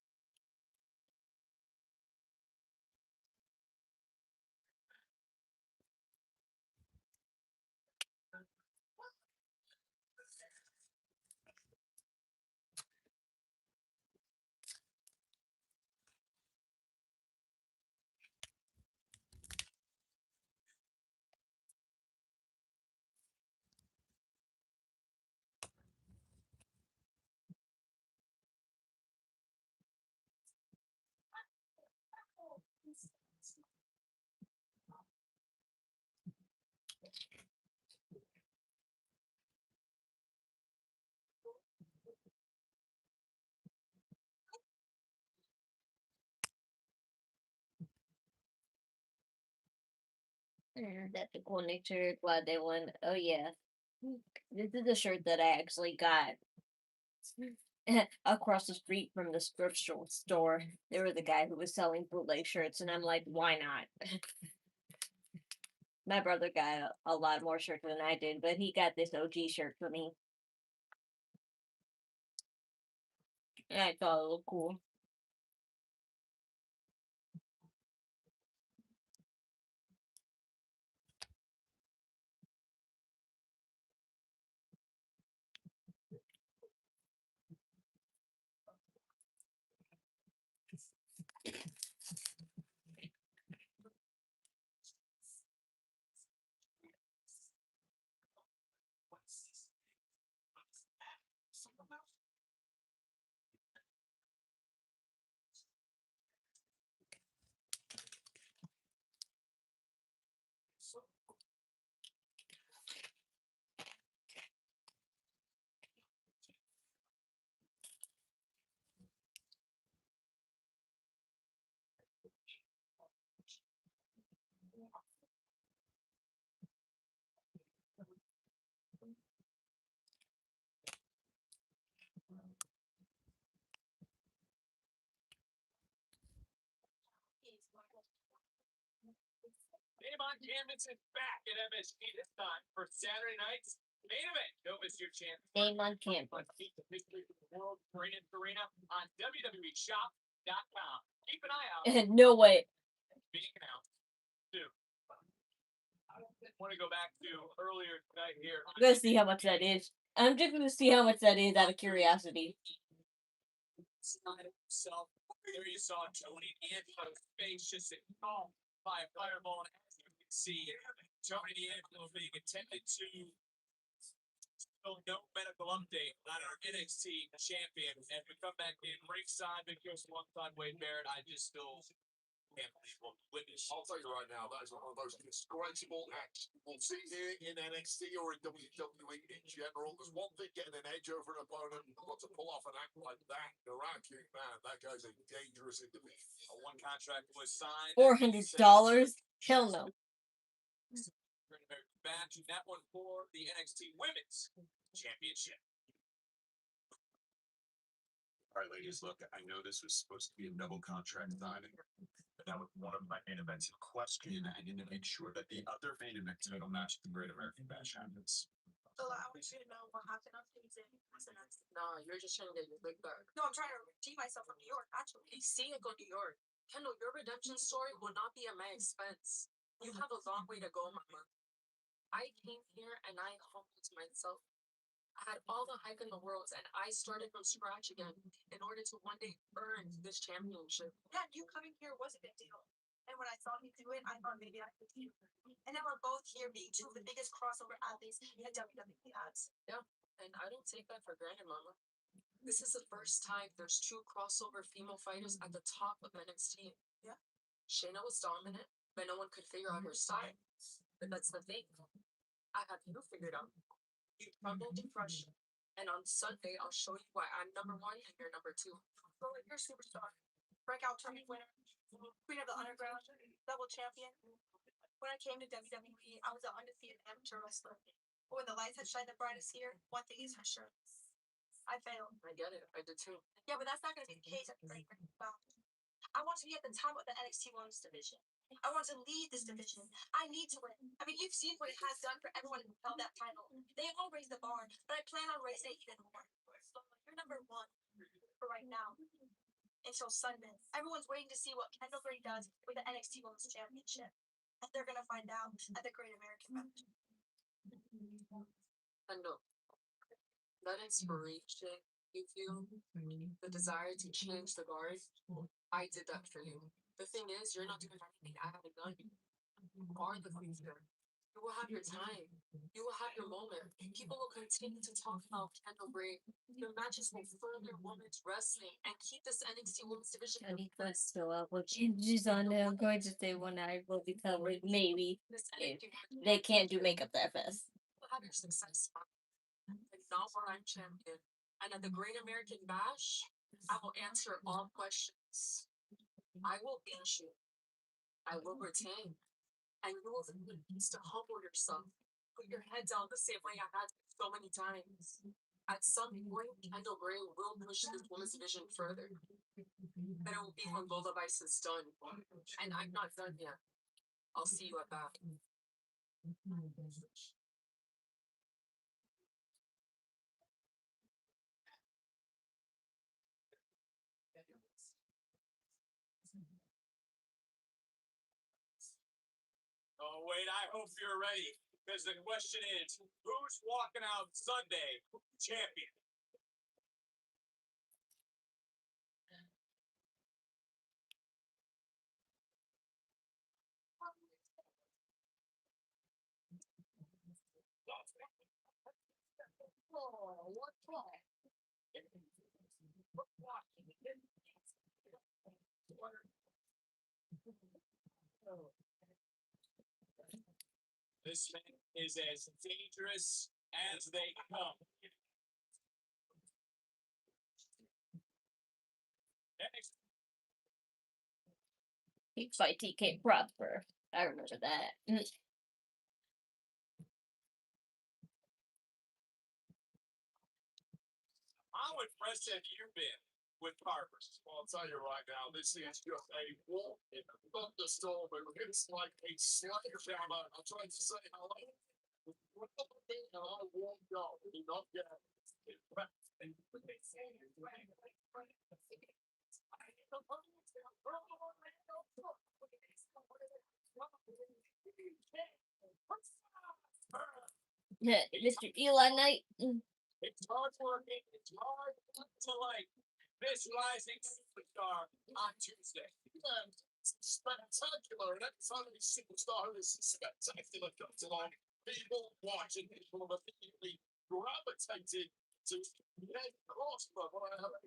That's a cool Nick shirt. Glad they won. Oh yeah, this is a shirt that I actually got across the street from the thrift store. There was a guy who was selling bootleg shirts, and I'm like, why not? My brother got a lot more shirts than I did, but he got this OG shirt for me. And I thought it looked cool. Name on Canvas is back at MSG this time for Saturday night's main event. Don't miss your chance. Name on campus. Let's keep the history of the world Arena on WWEshop.com. Keep an eye out. No way. Being announced soon. I want to go back to earlier tonight here. I'm gonna see how much that is. I'm just gonna see how much that is out of curiosity. So there you saw Tony D'Angelo's face just engulfed by a fireball, and as you can see, Tony D'Angelo being attended to. Still no medical update on our NXT champion, and we come back in ringside, Big Joe's alongside Wade Barrett. I just still can't believe what we witnessed. I'll tell you right now, that is one of the most disgraceful acts we'll see here in NXT or in WWE in general. There's one thing getting an edge over an opponent, but to pull off an act like that, Naraku, man, that guy's a dangerous individual. One contract was signed. $400? Hell no. Match, and that one for the NXT Women's Championship. All right, ladies, look, I know this was supposed to be a double contract signing, but that was one of my main events in question. I need to make sure that the other main event title match at the Great American Bash happens. Lola, I want you to know what happened on Tuesday. Nah, you're just trying to get your big bag. No, I'm trying to redeem myself from New York, actually. Hey, see it go New York. Kendall, your redemption story will not be at my expense. You have a long way to go, mama. I came here and I humbled myself. I had all the hype in the world and I started from scratch again in order to one day earn this championship. Yeah, you coming here was a big deal. And when I saw you do it, I thought maybe I could too. And then we're both here being two of the biggest crossover athletes that WWE has. Yeah, and I don't take that for granted, mama. This is the first time there's two crossover female fighters at the top of NXT. Yeah. Shayna was dominant, but no one could figure out her style. But that's the thing. I have you figured out. You crumbled and crushed. And on Sunday, I'll show you why I'm number one and you're number two. Lola, you're a superstar. Breakout tournament winner. Queen of the Underground. Double champion. When I came to WWE, I was an undefeated amateur wrestler. But when the lights had shined the brightest here, one thing is for sure. I failed. I get it. I did too. Yeah, but that's not going to be the case at the Great American Bash. I want to be at the top of the NXT Women's division. I want to lead this division. I need to win. I mean, you've seen what it has done for everyone who held that title. They all raised the bar, but I plan on raising it even more. So you're number one for right now. Until Sunday. Everyone's waiting to see what Kendal does with the NXT Women's Championship. And they're going to find out at the Great American Bash. And no, that inspiration you feel, the desire to change the guard, I did that for you. The thing is, you're not doing anything I haven't done. You are the future. You will have your time. You will have your moment. People will continue to talk about Kendal Bray. Your matches will further women's wrestling and keep this NXT Women's Division. Johnny Quest still up with changes on there. I'm going to say one I will be covered, maybe. This If NXT they can't do makeup that fast. will have your success. And not where I'm champion. And at the Great American Bash, I will answer all questions. I will beat you. I will retain. And you will needs to humble yourself. Put your head down the same way I had so many times. At some point, Kendall Gray will push this women's division further. But it will be when Lola Vice is done. And I'm not done yet. I'll see you at that. Oh, wait, I hope you're ready. Because the question is, who's walking out Sunday champion? Oh, what fly? This man is as dangerous as they come. Next, He fight TK Prosper. I remember that. how impressed have you been with Carver? Well, I'll tell you right now, this is just a walk in a thunderstorm, and it's like a sledgehammer. I tried to say hello. And I walked off. Do not get Mr. Eli Knight. It's hard working. It's hard to like this rising superstar on Tuesday. spectacular, and every time a superstar is spectacular comes along, people watching, people have immediately gravitated to Ned Crossbow. But I have a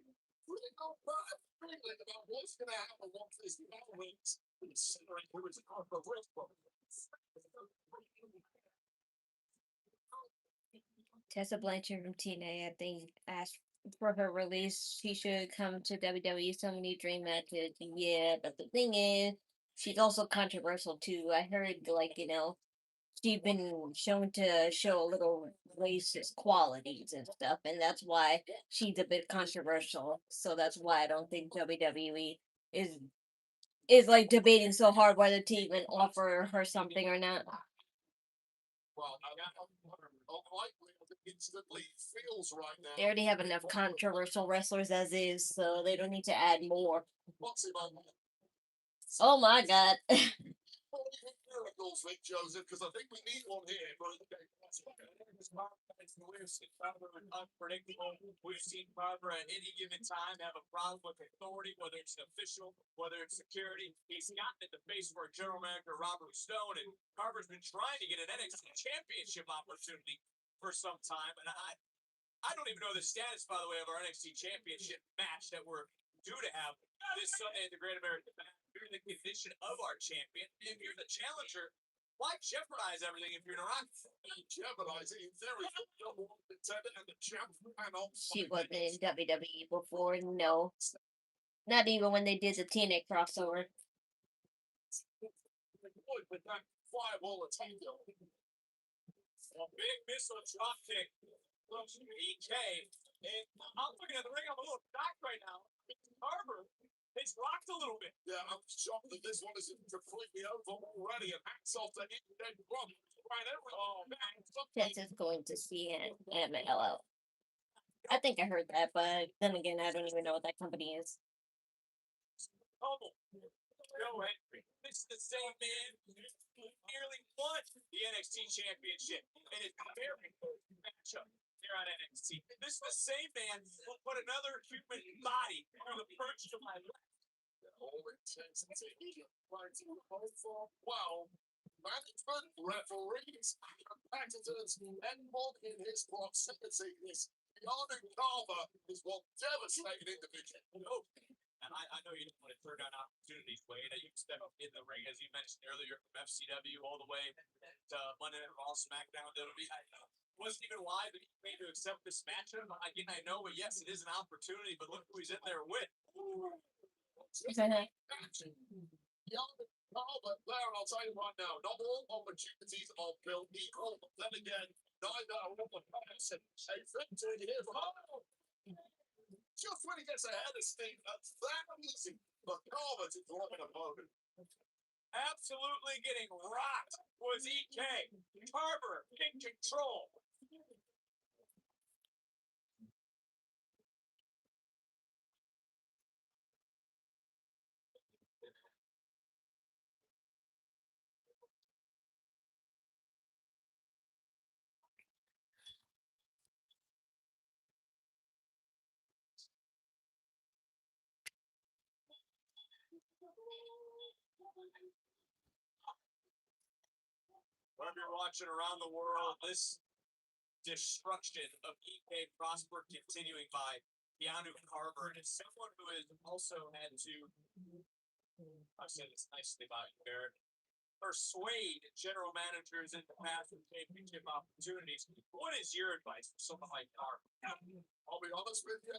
really not bad feeling about what's going to happen once this battle ends, considering who is Crossbow with. Tessa Blanchard from TNA, I think, asked for her release. She should come to WWE. So many dream matches. Yeah, but the thing is, she's also controversial too. I heard, like, she's been shown to show a little racist qualities and stuff, and that's why she's a bit controversial. So that's why I don't think WWE is like debating so hard whether to even offer her something or not. Well, unlikely as it instantly feels right now. They already have enough controversial wrestlers as is, so they don't need to add more. What's it on? Oh my god. Miracles, Vic Joseph, because I think we need one here. But Unpredictable. We've seen Carver at any given time have a problem with authority, whether it's an official, whether it's security. He's gotten in the face for General Manager Robert Stone, and Carver's been trying to get an NXT championship opportunity for some time. And I don't even know the status, by the way, of our NXT championship match that we're due to have this Sunday at the Great American Bash. You're the condition of our champion. If you're the challenger, why jeopardize everything if you're Naraku? jeopardizing in theory the number one contender and the champ panel. She wasn't in WWE before, no. Not even when they did the TNA crossover. With that fireball attack. A big missile drop kick from PK. And I'm looking at the ring, I'm a little shocked right now. Carver has rocked a little bit. Yeah, I'm shocked that this one isn't completely over already. And hats off to him, dead wrong. Right every This is going to CMLL. I think I heard that, but then again, I don't even know what that company is. Humble. Go Henry. This is the same man who nearly won the NXT championship. And it's a very good matchup here on NXT. This is the same man who put another human body through the perch of my left. all intensity. Wow. Management, referees, competitors, involved in his proximity. This Keanu Carver is one devastating individual. Oh, and I know you didn't want to turn down opportunities, Wade. You stepped in the ring, as you mentioned earlier, from FCW all the way to Monday Night Raw, SmackDown, WWE. I wasn't even live that you made to accept this matchup. Again, I know, but yes, it is an opportunity, but look who he's in there with. Keanu Carver there I'll tell you right now, not all opportunities are built equal. But then again, neither are all the players. And a victory here for Arnold. Just when he gets ahead of steam, that's that easy. But Carver to drop an opponent. Absolutely getting rocked was EK. Carver in control. Whenever you're watching around the world, this destruction of EK Prosper continuing by Keanu Carver, and it's someone who has also had to, I've said this nicely about you, Barrett, persuade general managers into path of championship opportunities. What is your advice for someone like Carver? I'll be honest with you,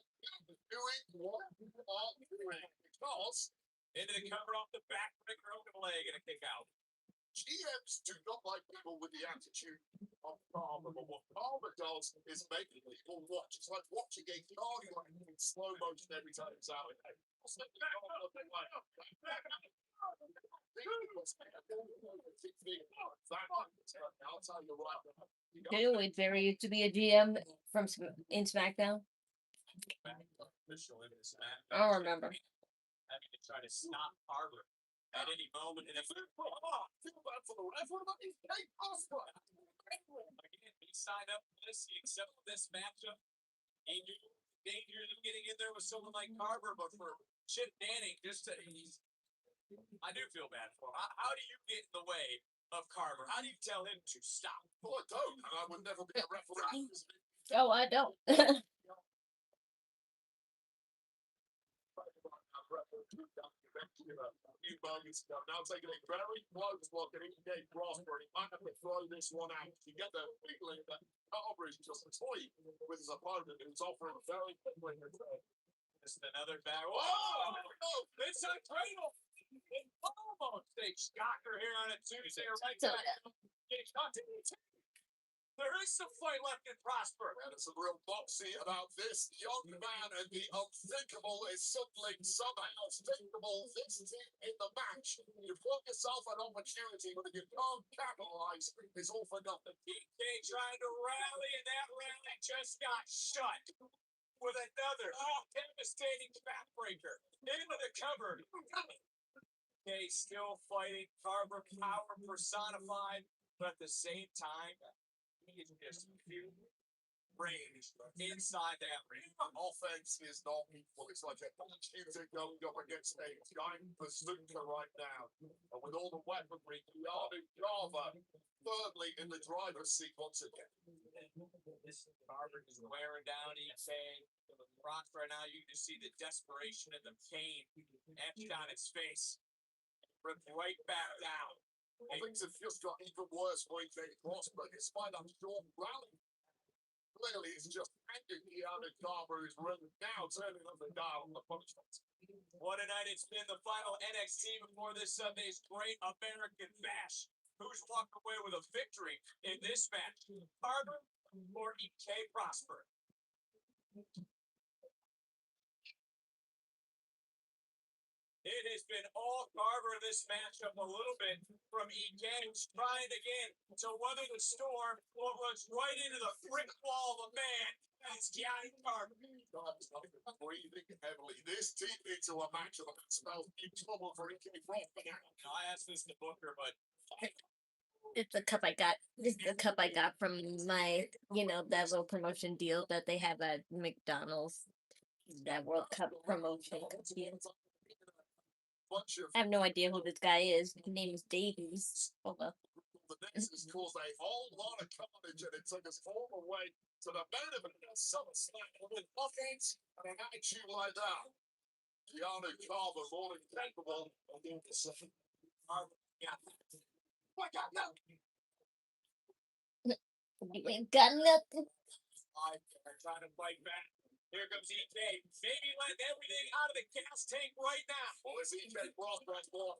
doing what you are doing because Into the cover off the back, breaker over the leg, and a kick out. GMs do not like people with the attitude of Carver, but what Carver does is make people watch. It's like watching a car going in slow motion every time it's out. I'll tell you right now. Dude, it's very used to be a GM from in SmackDown. Official in this match. I don't remember. Having to try to stop Carver at any moment. And if feel bad for the referee, but he's Kate Oscar. again, he signed up for this, he accepted this matchup. He knew the dangers of getting in there with someone like Carver, but for Chip Danning, I do feel bad for him. How do you get in the way of Carver? How do you tell him to stop? Well, I don't, and I would never be a referee. Oh, I don't. Few moments ago. Now taking a very close look at EK Prosper. He might have to throw this one out. You get the feeling that Carver is just toying with his opponent who's offering very quickly. This is another bad. Whoa! No, it's a cradle. Almost a shocker here on a Tuesday. Right So, back. There is some fight left in Prosper. And it's a real boxy about this young man, and the unthinkable is suddenly somehow thinkable. This team in the match. You put yourself an opportunity, but if you can't capitalize, it's all for nothing. EK trying to rally, and that rally just got shut with another devastating backbreaker into the cover. EK still fighting. Carver power personified, but at the same time, he is just range inside that ring. Offense is not equal. It's like a shooter going up against a giant bazooka right now. And with all the weaponry, Keanu Carver firmly in the driver's seat once again. This Carver is wearing down EK. Rock right now, you can see the desperation and the pain etched on his face. Ripped right back down. Things have just got even worse for EK Prosper, despite that short rally. Clearly, it's just ending Keanu Carver is running now, turning up the dial on the punishment. What a night it's been. The final NXT before this Sunday's Great American Bash. Who's walked away with a victory in this match? Carver or EK Prosper? It has been all Carver this matchup a little bit from EK, who's trying again to weather the storm. What runs right into the brick wall of a man. That's Keanu Carver. Breathing heavily. This deep into a match of that spells in trouble for EK Prosper. I asked this to Booker, but it's the cup I got. This is the cup I got from my, that little promotion deal that they have at McDonald's. That World Cup promotion. I have no idea who this guy is. His name is Davies. Oh well. The next has caused a whole lot of carnage, and it took us all the way to the main event of SummerSlam with offense and an attitude like that. Keanu Carver more than capable of doing this. What got nothing? You ain't got nothing. I'm trying to fight back. Here comes EK. Maybe let everything out of the gas tank right now. Well, it's EK Birthright for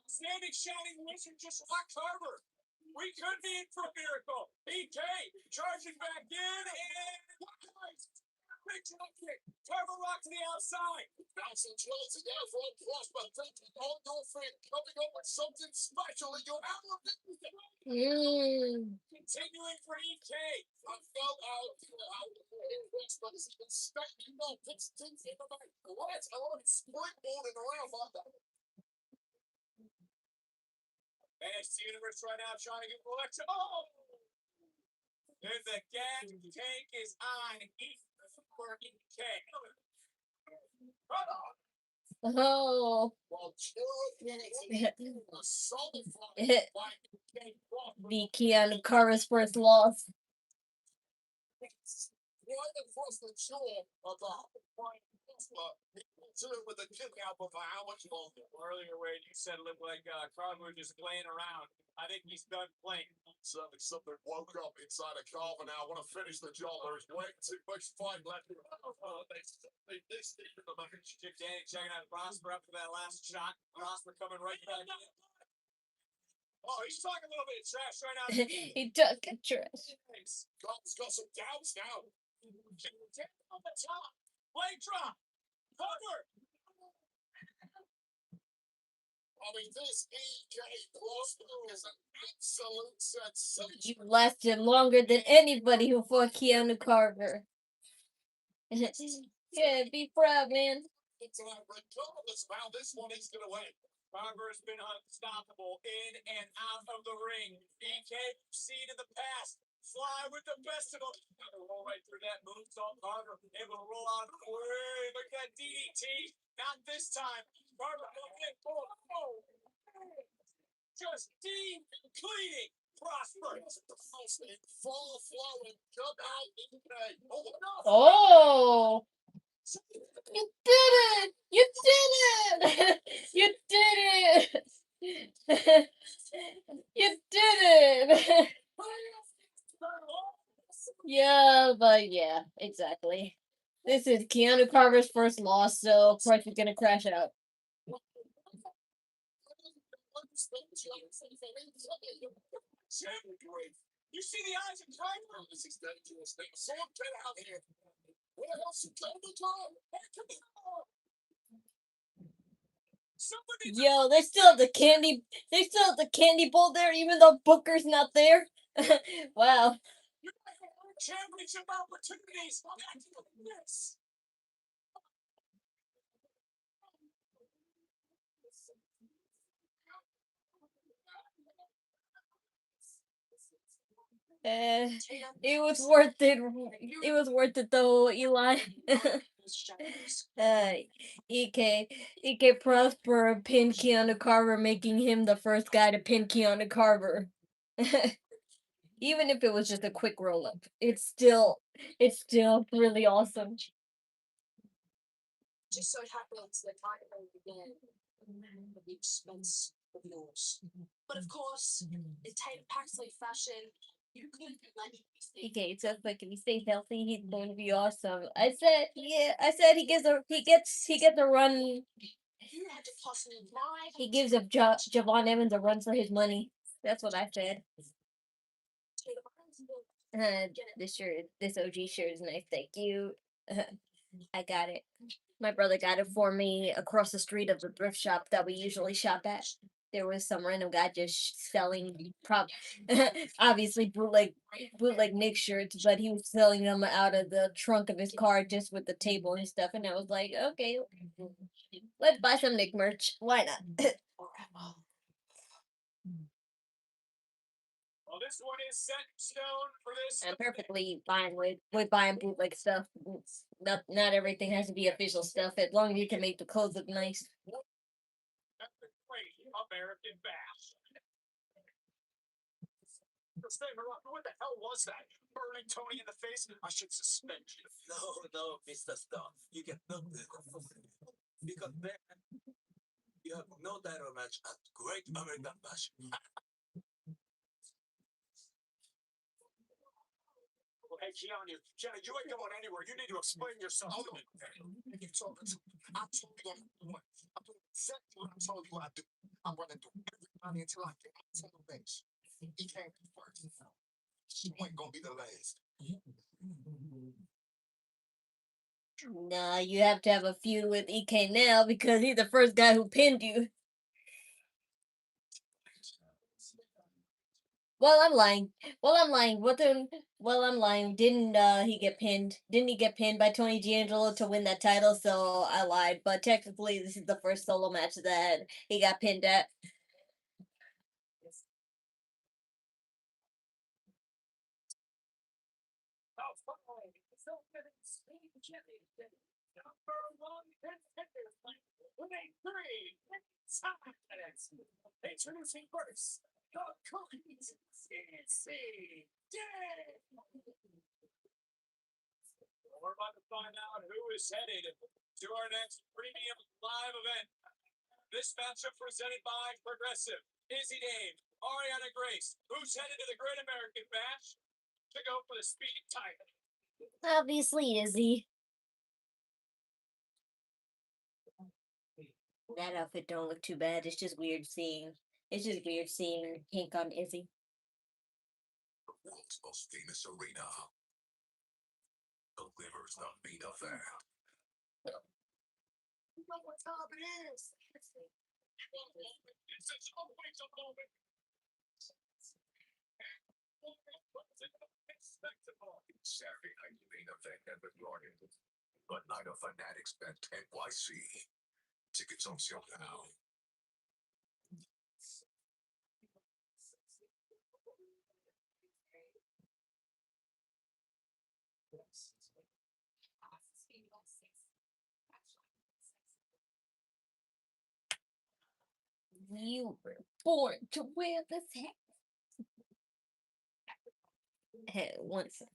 Standing shining wizard just like Carver. We could be in for a miracle. EK charging back in and big drop kick. Carver rock to the outside. bouncing towards the front cross, but thinking on your feet, coming up with something special in your outlook. Continuing for EK. I felt out but it's even stacking up. It's thinking about what? I want to springboarding around like that. NXT Universe right now trying to get Alexa. Oh! And the gas tank is on. He's for EK. Oh. While The Keanu Carver's first loss. right across the jaw of the with the kick out for how much longer? Earlier, Wade, you said it looked like Carver just playing around. I think he's done playing. Certainly something woke up inside of Carver now. I want to finish the job. There's way too much fight left. They stick in the match. Chip Danny checking out Prosper up for that last shot. Prosper coming right back in. Oh, he's talking a little bit of trash right now. He took a trash. Carver's got some doubts now. On the top. Leg drop. Cover. I mean, this EK Prosper is an absolute sensation. You lasted longer than anybody who fought Keanu Carver. Yeah, be proud, man. It's regardless of how this one is going to win. Carver's been unstoppable in and out of the ring. EK, seen in the past. Fly with the best of them. Got to roll right through that moonsault. Carver able to roll out of the way. Look at that DDT. Not this time. Carver going in. Oh. Just deep cleaning. Prosper. Full flowing. Come out EK. Oh, no. Oh. You did it! You did it! You did it! You did it! Yeah, but yeah, exactly. This is Keanu Carver's first loss, so of course he's gonna crash out. You see the eyes of Carver? This is dangerous. Someone get out here. Where else is Kendal? Yo, they still have the candy. They still have the candy bowl there, even though Booker's not there. Wow. Championship opportunities. Yes. It was worth it. It was worth it though, Eli. EK Prosper pinned Keanu Carver, making him the first guy to pin Keanu Carver. Even if it was just a quick roll up, it's still really awesome. Just so happens that I don't begin at the expense of yours. But of course, in Tatum Paxley fashion, you couldn't let me stay. EK, it's just like if he stays healthy, he's going to be awesome. I said he gets a run. You had to cost me 9. He gives up Javon Evans a run for his money. That's what I said. This OG shirt is nice. Thank you. I got it. My brother got it for me across the street of the thrift shop that we usually shop at. There was some random guy just selling obviously bootleg Nick shirts, but he was selling them out of the trunk of his car just with the table and stuff. And I was like, okay, let's buy some Nick merch. Why not? Well, this one is set in stone for this. I'm perfectly fine with buying bootleg stuff. Not everything has to be official stuff, as long as you can make the clothes look nice. That's the great American bash. What the hell was that? Burning Tony in the face? I should suspend you. No, Mr. Star. You get nothing. Because then you have no title match at Great American Bash. Hey, Keanu, Jenna, you ain't going anywhere. You need to explain yourself. Hold on. You talking to me? I told you what? I'm doing exactly what I told you I do. I'm running through everybody until I get to the base. He can't be first. She ain't gonna be the last. Nah, you have to have a feud with EK now because he's the first guy who pinned you. Well, I'm lying. Well, I'm lying. What the? Well, I'm lying. Didn't he get pinned? Didn't he get pinned by Tony D'Angelo to win that title? So I lied. But technically, this is the first solo match that he got pinned at. Introducing first, the Contender. We're about to find out who is headed to our next premium live event. This matchup presented by Progressive. Izzy Dave, Arianna Grace, who's headed to the Great American Bash to go for the speed title. Obviously, Izzy. That outfit don't look too bad. It's just weird seeing. It's just weird seeing pink on Izzy. The world's most famous arena delivers the main event. You know what time it is? It's always a moment. Saturday night main event at the Garden. The Night of Fanatics at NYC. Tickets on sale now. You were born to wear this hat. Hey, one second.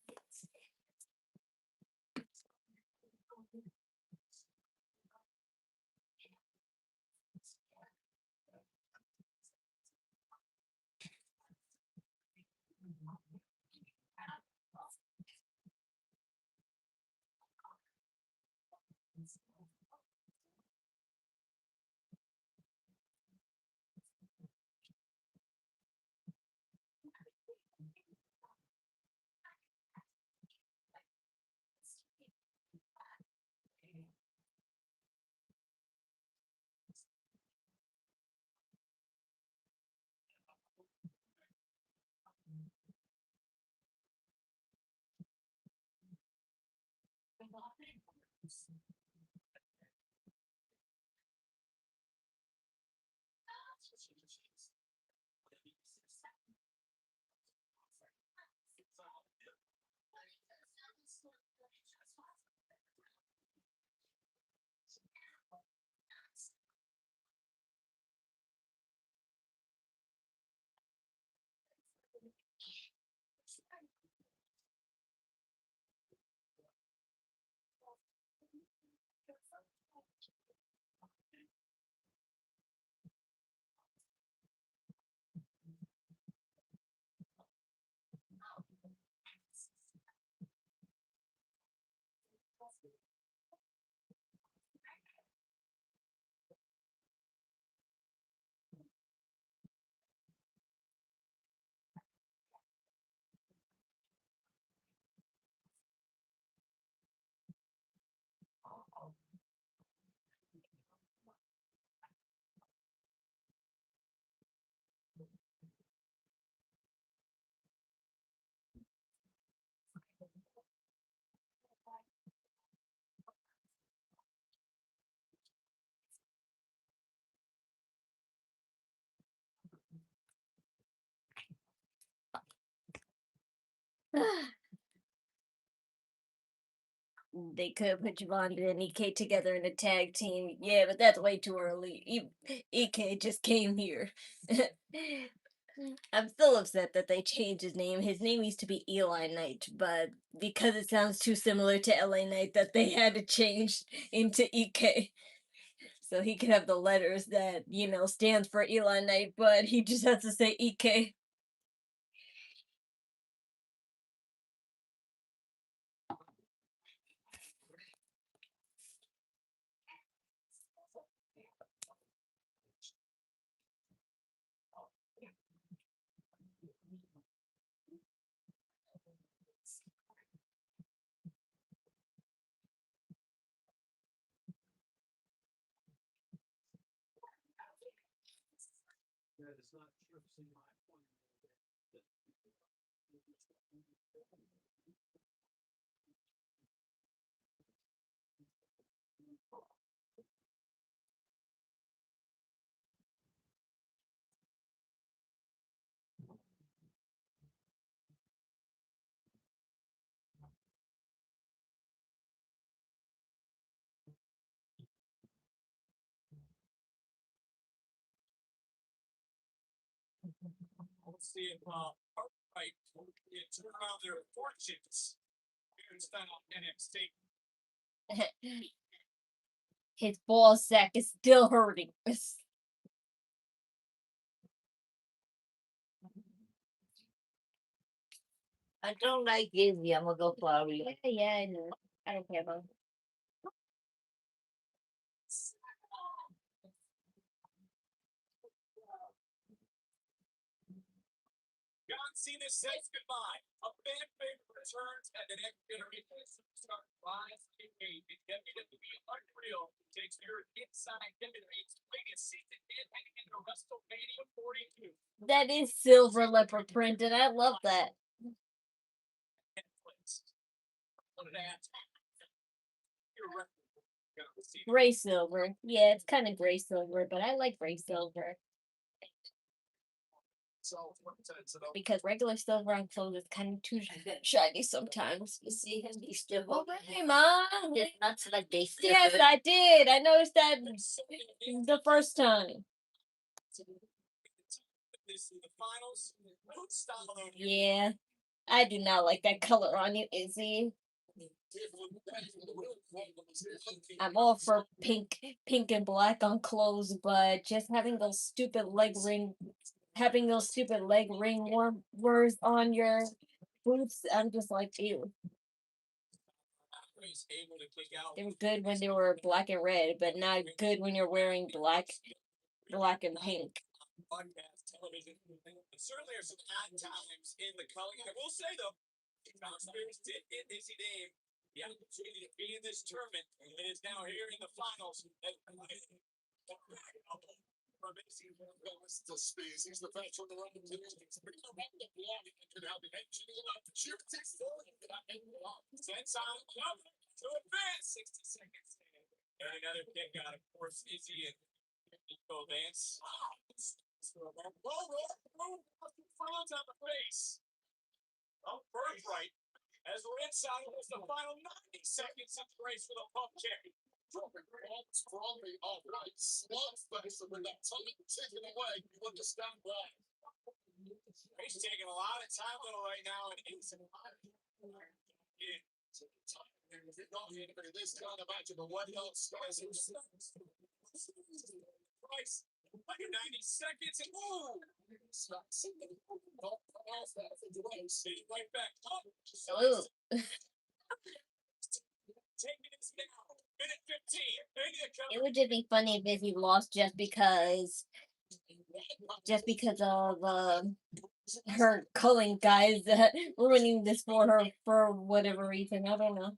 They could put Javonda and EK together in a tag team. Yeah, but that's way too early. EK just came here. I'm still upset that they changed his name. His name used to be Eli Knight, but because it sounds too similar to LA Knight, that they had to change into EK. So he could have the letters that, stands for Eli Knight, but he just has to say EK. Let's see if Birthright can turn around their fortunes here in style NXT. His ball sack is still hurting. I don't like Izzy. I'm gonna go for Arianna. Yeah, I know. I don't care about. John Cena says goodbye. A fan favorite returns and the next generation superstar rise in age. WWE Unreal takes your inside WWE's latest season in heading into WrestleMania 42. That is silver leopard print, and I love that. Netflix. Look at that. Your record. Gray silver. Yeah, it's kind of gray silver, but I like gray silver. Because regular silver on clothes is kind of too shiny sometimes. You see him? He's still Oh, holding hey, Mom. his nuts like they still. Yes, I did. I noticed that the first time. This is the finals. Yeah, I do not like that color on you, Izzy. I'm all for pink and black on clothes, but just having those stupid leg ring warmers on your boots, I'm just like, ew. They were good when they were black and red, but not good when you're wearing black and pink. Certainly, there's some odd times in the color. I will say though, Spears did get Izzy Dame the opportunity to be in this tournament, and is now here in the finals. Mr. Spears, he's the veteran of the opportunities. But you know what? The blind can have the engineering opportunities for him. Sense on to advance 60 seconds. And another kick out, of course, Izzy and Nico Vance. Frowns on the face. Birthright, as we're inside, was the final 90 seconds of the race for the pump kick. Dropping bombs from the right smart face, and with that time ticking away, you understand why. He's taking a lot of time little right now, and he's Not even this kind of match of a 1 yard space. Price, under 90 seconds, and boom! Right back up. Ooh. 10 minutes now. Minute 15. It would just be funny if Izzy lost just because of her culling guys ruining this for her for whatever reason. I don't know.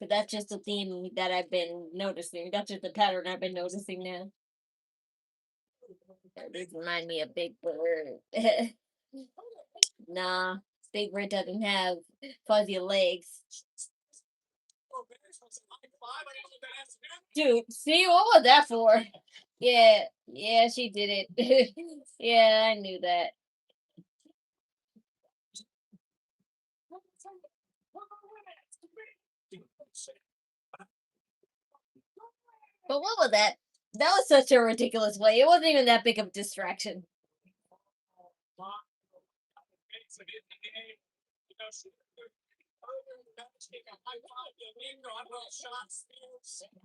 But that's just a theme that I've been noticing. That's just a pattern I've been noticing now. This remind me of Big Bird. Nah, Big Bird doesn't have fuzzy legs. Dude, see, what was that for? Yeah, she did it. Yeah, I knew that. But what was that? That was such a ridiculous way. It wasn't even that big of a distraction.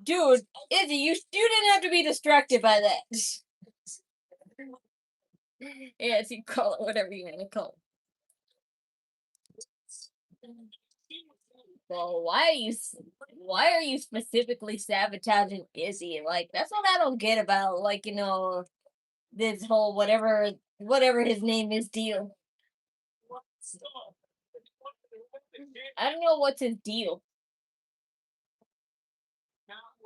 Dude, Izzy, you didn't have to be distracted by that. Yes, you call it whatever you want to call it. Well, why are you specifically sabotaging Izzy? Like, that's what I don't get about, like, this whole whatever his name is deal. I don't know what's his deal.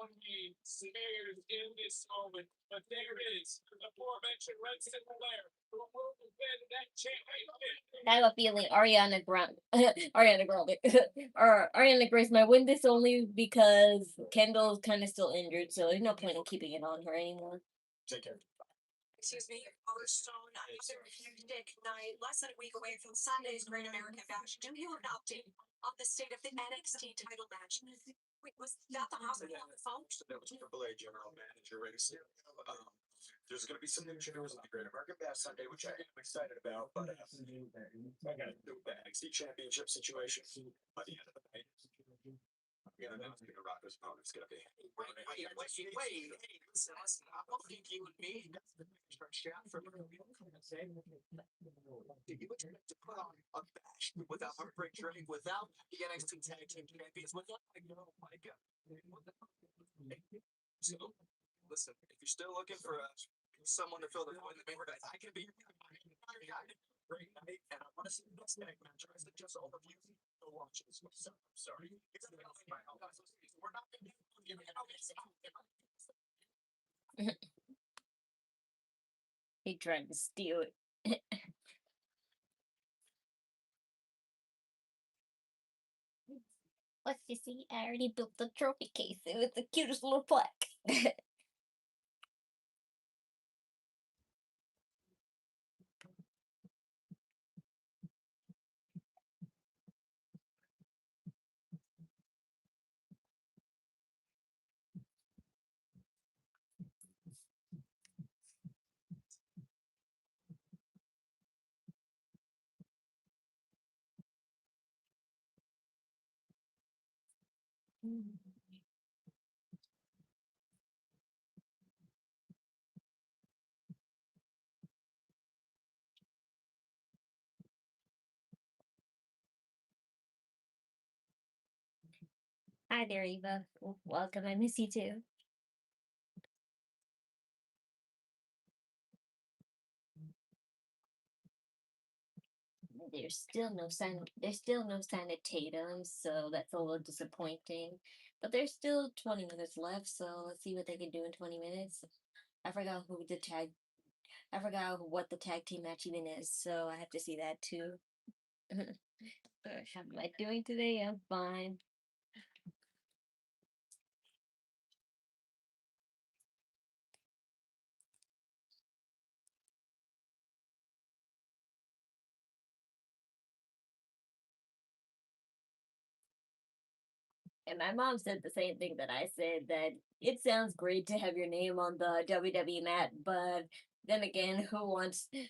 one name smeared in this moment, but there is the aforementioned Red Sinclair who will defend that championship. I have a feeling Ariana Grande, Ariana Grande, or Ariana Grace might win this only because Kendall's kind of still injured, so there's no point in keeping it on her anymore. Take care. Excuse me, Stone, another hectic night, less than a week away from Sunday's Great American Bash. Do you have an update on the state of the NXT title match? Wait, was that the hospital on the phone? That was Triple A general manager race. There's going to be some new shows on the Great American Bash Sunday, which I am excited about. But I got to do the NXT Championship situation by the end of the night. Yeah, that's going to rock this opponent. It's going to be. Wait, hey, listen, I don't think you and me got the shot for do you expect to put on a bash without Heartbreak Drake, without the NXT Tag Team Champions, without my God. So, listen, if you're still looking for someone to fill the void in the main event, I can be your guy. Great night, and I want to see the best tag match. I suggest all of you go watch this myself. I'm sorry. It's we're not going to give it He tried to steal it. Let's just see. I already built the trophy case. It was the cutest little plaque. Hi there, Eva. Welcome. I miss you too. There's still no sign of Tatum, so that's a little disappointing. But there's still 20 minutes left, so let's see what they can do in 20 minutes. I forgot what the tag team match even is, so I have to see that too. How am I doing today? I'm fine. And my mom said the same thing that I said, that it sounds great to have your name on the WWE mat, but then again, who wants to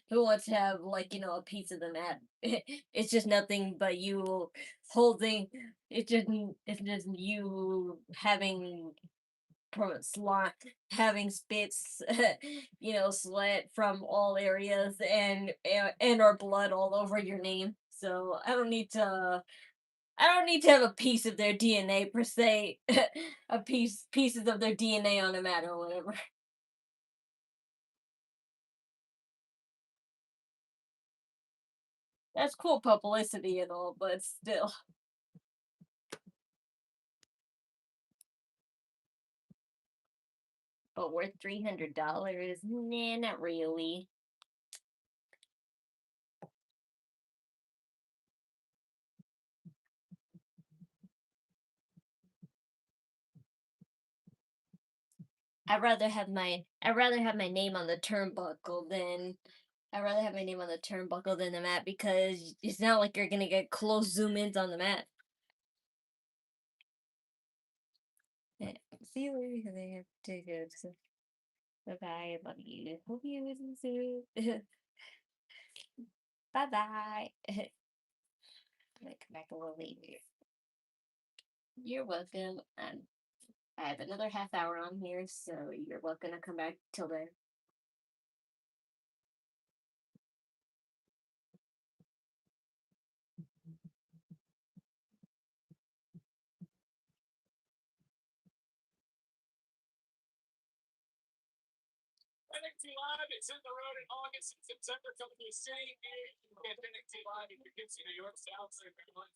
have, like, a piece of the mat? It's just nothing but you holding it's just you having slot, having spits, sweat from all areas, and or blood all over your name. So I don't need to have a piece of their DNA per se, pieces of their DNA on a mat or whatever. That's cool publicity and all, but still. But worth $300? Nah, not really. I'd rather have my name on the turnbuckle than the mat, because it's not like you're gonna get close zoom ins on the mat. See you later. They have to go. Bye bye. Love you. Hope you listen soon. Bye bye. I'm gonna come back a little later. You're welcome. I have another half hour on here, so you're welcome to come back till then. NXT Live, it's in the road in August and September, coming to a city. Get NXT Live in Poughkeepsie, New York, South Carolina,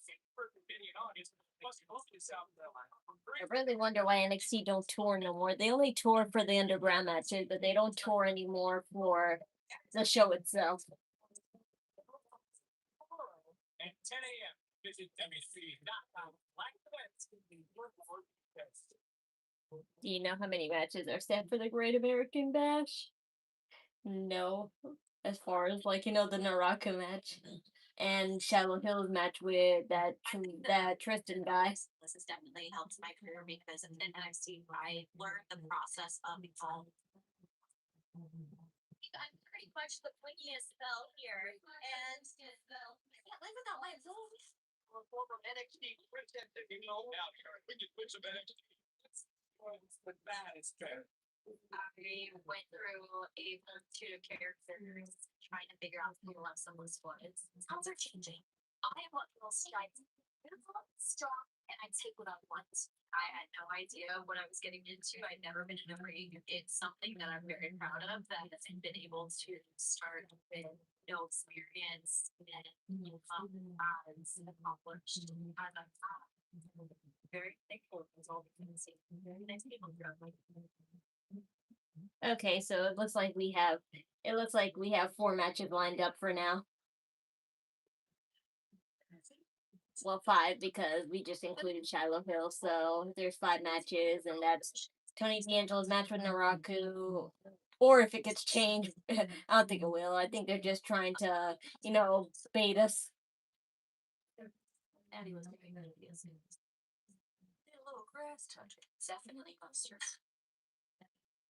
in August. Plus, mostly South Carolina. I really wonder why NXT don't tour no more. They only tour for the underground matches, but they don't tour anymore for the show itself. At 10 a.m., visit WC.com. Do you know how many matches are set for the Great American Bash? No. As far as like the Naraku match and Shallow Hills match with that Tristan guy. This has definitely helped my career because in NXT I learned the process of all. I'm pretty much the wickiest spell here, and I can't live without my vote. Former NXT Tristan, now we can switch them NXT. But that is fair. I went through a multitude of characters trying to figure out who love someone's was. Times are changing. I am what feels beautiful, strong, and I take what I want. I had no idea what I was getting into. I'd never been in a ring. It's something that I'm very proud of that I've been able to start with no experience and has accomplished as I've very thankful for all the things very nice people throughout my Okay, so it looks like we have 4 matches lined up for now. Well, 5 because we just included Shiloh Hill, so there's 5 matches, and that's Tony D'Angelo's match with Naraku. Or if it gets changed, I don't think it will. I think they're just trying to, bait us. Eddie was giving me ideas. A little grass touch. Definitely monsters.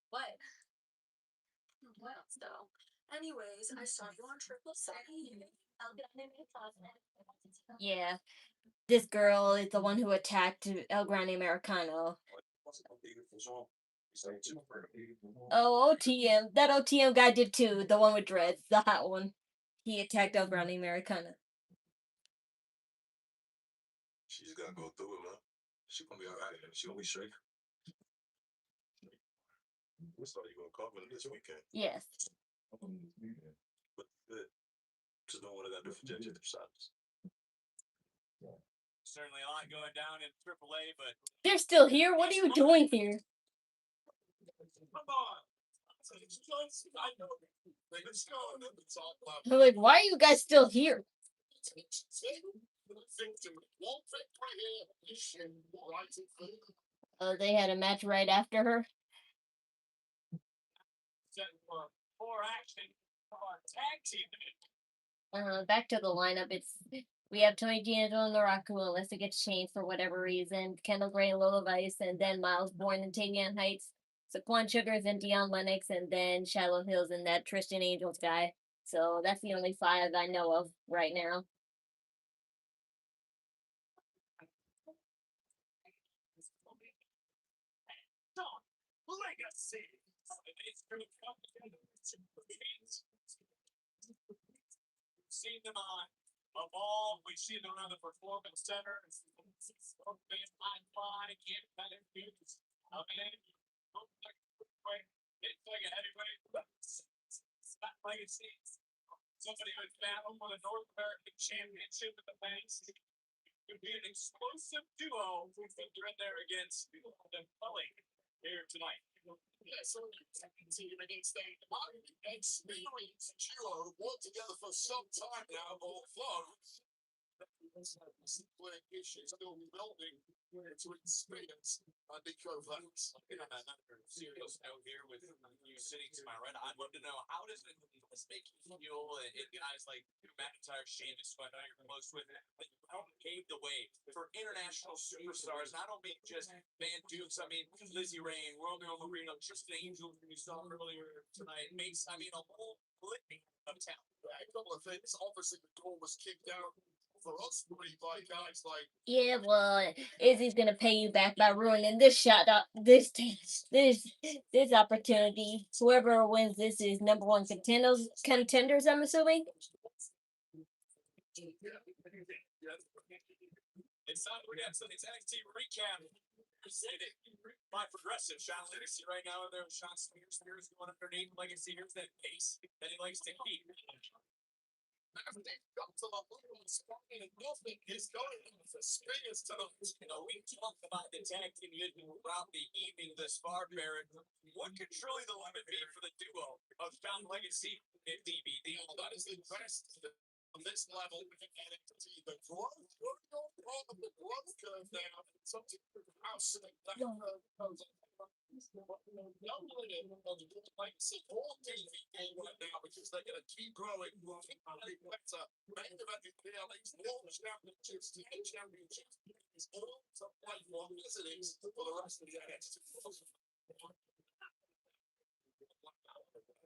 What? What else though? Anyways, I saw you on Triple C. I'll get on there. Yeah. This girl is the one who attacked El Grande Americano. Oh, OTM. That OTM guy did too. The one with dreads. The hot one. He attacked El Grande Americano. She's gotta go through it, man. She's gonna be alright. She's gonna be straight. We thought you were gonna come this weekend. Yes. But just don't want to do for Ginger shots. Certainly a lot going down in AAA, but They're still here? What are you doing here? come on. I'm like, why are you guys still here? They had a match right after her. Set for more action for our tag team. Back to the lineup. We have Tony D'Angelo and Naraku unless it gets changed for whatever reason. Kendall Gray and Lola Vice, and then Miles Bourne and Tavian Heights. Saquon Shugars and Dion Lennox, and then Shallow Hills and that Tristan Angels guy. So that's the only 5 I know of right now. Legacy. Seen them on Evolve. We've seen them on the Performance Center. It's like a heavyweight. Legacy. Somebody who battled for the North American Championship with the Banks. Could be an explosive duo if they're in there against the Bully here tonight. Yeah, so second team against a experienced duo worked together for some time now, although issues still building to experience Nico Vance. Another serious note here with you sitting to my right. I'd love to know how does it make you feel and guys like McIntyre, Sheamus, who I know you're close with, how it paved the way for international superstars, not only just Van Dukes, I mean, Lizzie Ray, Romeo Marino, Tristan Angel, who you saw earlier tonight, makes, I mean, a whole litany of talent. A couple of things. Obviously, the goal was kicked out for us three by guys like. Yeah, well, Izzy's gonna pay you back by ruining this shot. This opportunity. Whoever wins this is number 1 contenders. I'm assuming. It's NXT recap. presented by Progressive. Sean Legacy right now in there with Sean Spears going underneath Legacy. Here's that pace that he likes to keep. After they got to the little spot and nothing is going on for Spears tonight. You know, we talked about the tag team unit throughout the evening thus far, Barrett. What could truly the limit be for the duo of Sean Legacy and DBD? That is the best on this level. And it's the growth, on the growth curve now. Something house that goes on. Like see all DVD right now because they're going to keep growing, keep getting better. Main event in PLE's World Championships, Tag Championships is all to play for as it is for the rest of the NXT.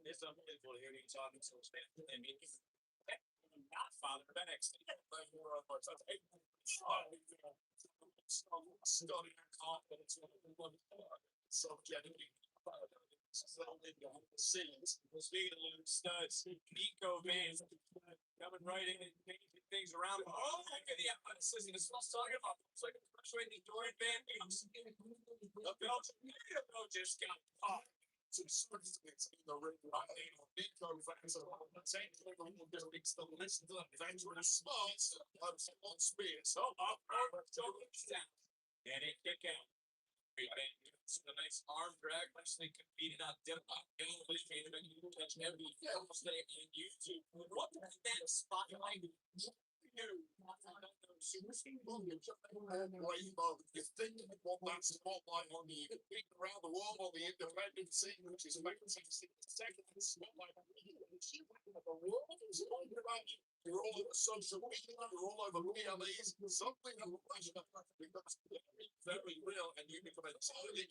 It's unbelievable to hear you talking so Spanish. I mean, not father of NXT. Stunning confidence. Subjectivity. Scenes. Speaking of loose studs, Nico Vance coming right in and changing things around. Oh, look at the athleticism. This is what I was talking about. It's like a frustrating Dorian Van Dams. The Belgian just got caught. Some substance in the ring right now. Nico Vance. Same thing just makes the list of adventurous smarts of Saquon Spears. And it kick out. A nice arm drag, actually competed on catch every Thursday on YouTube. What was that spot like? Rainbow, you think you want that spotlight on you, big around the world on the independent scene, which is fantastic. Second spotlight on you, the world is talking about you. You're all over social media, you're all over PLEs, something of a pleasure becomes very, very real, and you become entirely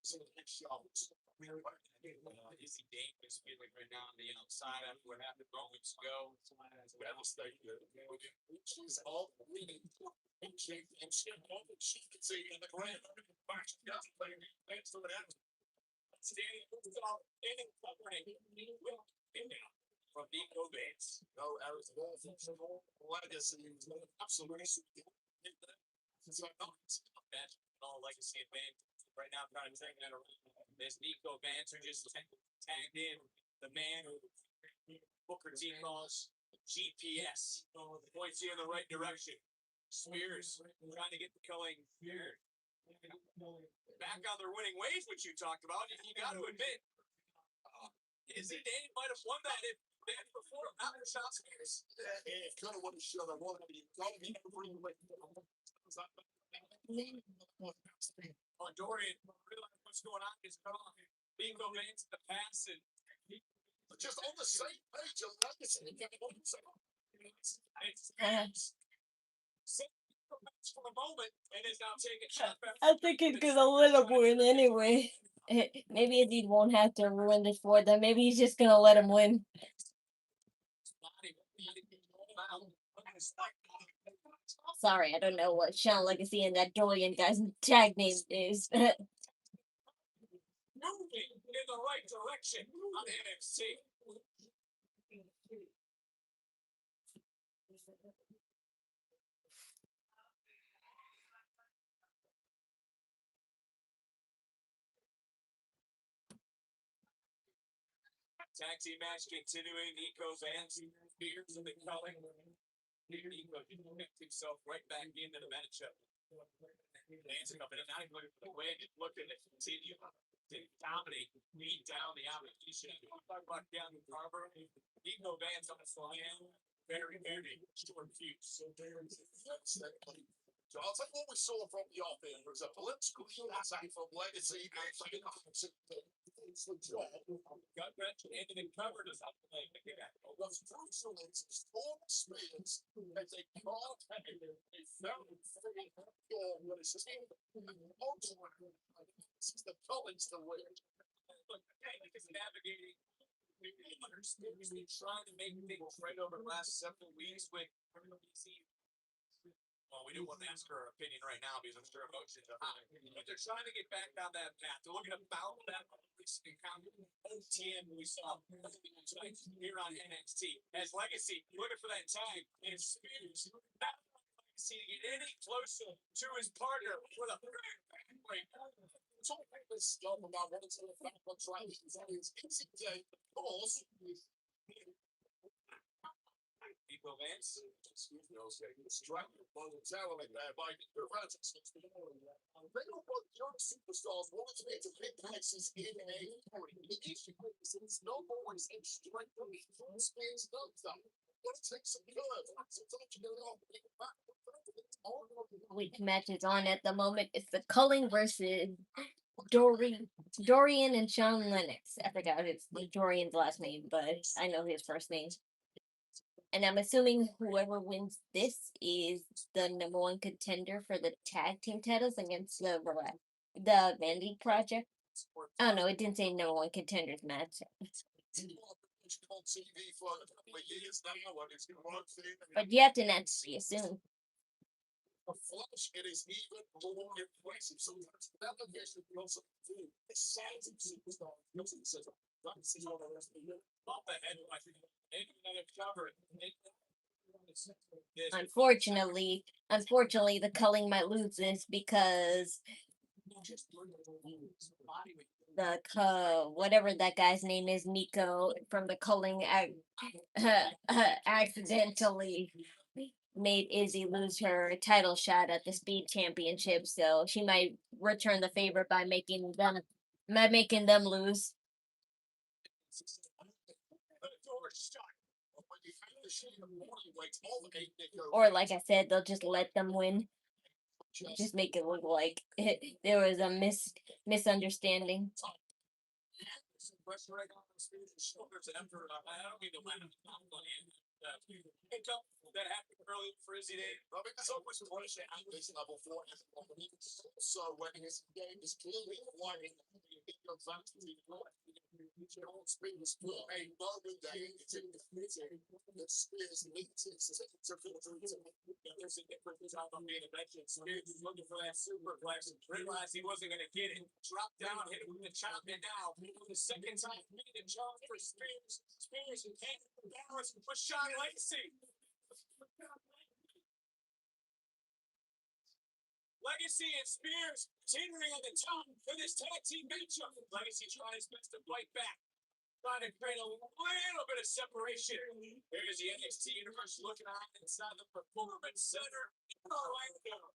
some of these shows. Izzi Davis feeling right now on the outside after what happened moments ago. Which is all leading championship she can see in the ground. Thanks for that. Standing in covering from Nico Vance. No, Arizona legacy is absolutely all legacy advantage. Right now, I'm trying to take that around. There's Nico Vance who just tagged in the man who Booker T calls GPS. Points you in the right direction. Spears trying to get the killing here. Back on their winning ways, which you talked about. You got to admit, Izzi Dane might have won that if they had before after Sean Spears. Yeah, kind of what it should have wanted to be. Oh, Dorian, realize what's going on is cut off. Nico Vance in the pass and just on the same page of legacy. For a moment, and is now taking shot back. I think he's gonna let him win anyway. Maybe Izzy won't have to ruin this for them. Maybe he's just gonna let him win. Sorry, I don't know what Sean Legacy and that Dorian guy's tag name is. Moving in the right direction on NXT. Tag team match continuing. Nico Vance, Spears, and the Culling. Nico connects himself right back into the matchup. Vance coming in, not even looking for the win, looking to continue to dominate, beat down the opposition. Talk about down the Carver. Nico Vance on the fly. Very, very short fuse. So I'll take what we saw from the offense. There was a political attack from Legacy and Gut wrench and then covered us up. what's crucial is Storm Spears as a card a very what is this? This is the Collins to win. Is navigating. He's been trying to make things right over the last several weeks with Izzi. Well, we don't want to ask her opinion right now because I'm sure emotions are high. But they're trying to get back down that path. They're looking to bounce that encounter. OTM we saw tonight here on NXT. As Legacy, looking for that tag. And Spears not Legacy to get any closer to his partner with a Talking this stuff about what it's going to affect contractions and it's easy day, of course. People Vance. Excuse me, I was getting distracted momentarily there by the Francis. They don't want young superstars wanting to make to big places in a hurry. The issue is no boys in strength from the full space knows that. Gotta take some curve. Sometimes you gotta go back. Which match is on at the moment? It's the Culling versus Dorian and Sean Lennox. I forgot it's Dorian's last name, but I know his first name. And I'm assuming whoever wins this is the number one contender for the tag team titles against the Vandy Project. Oh no, it didn't say number one contenders match. On TV for a couple of years now, and it's been working. But you have to not see it soon. A flash, it is even more impressive. Sometimes that division also do the size of superstar. That's all the rest of the year. Up ahead, I think another cover. Unfortunately, the Culling might lose this because whatever that guy's name is, Nico from the Culling accidentally made Izzi lose her title shot at the Speed Championship, so she might return the favor by making them lose. Or like I said, they'll just let them win. Just make it look like there was a misunderstanding. That happened early for Izzi Day. I mean, there's always pressure at this level for him. So when his game is clearly flying, it goes back to the Speed is for a moment that it's in the future. The Spears needs it to filter into. There's a difference out on main event. Spears was looking for that superplex, realized he wasn't going to get it. Dropped down, hit him with the chop, and now for the second time, made the jump for Spears. Spears and balance with Sean Lacey. Legacy and Spears teetering on the top for this tag team matchup. Legacy trying his best to fight back. Trying to create a little bit of separation. Here's the NXT Universe looking out inside the Performance Center.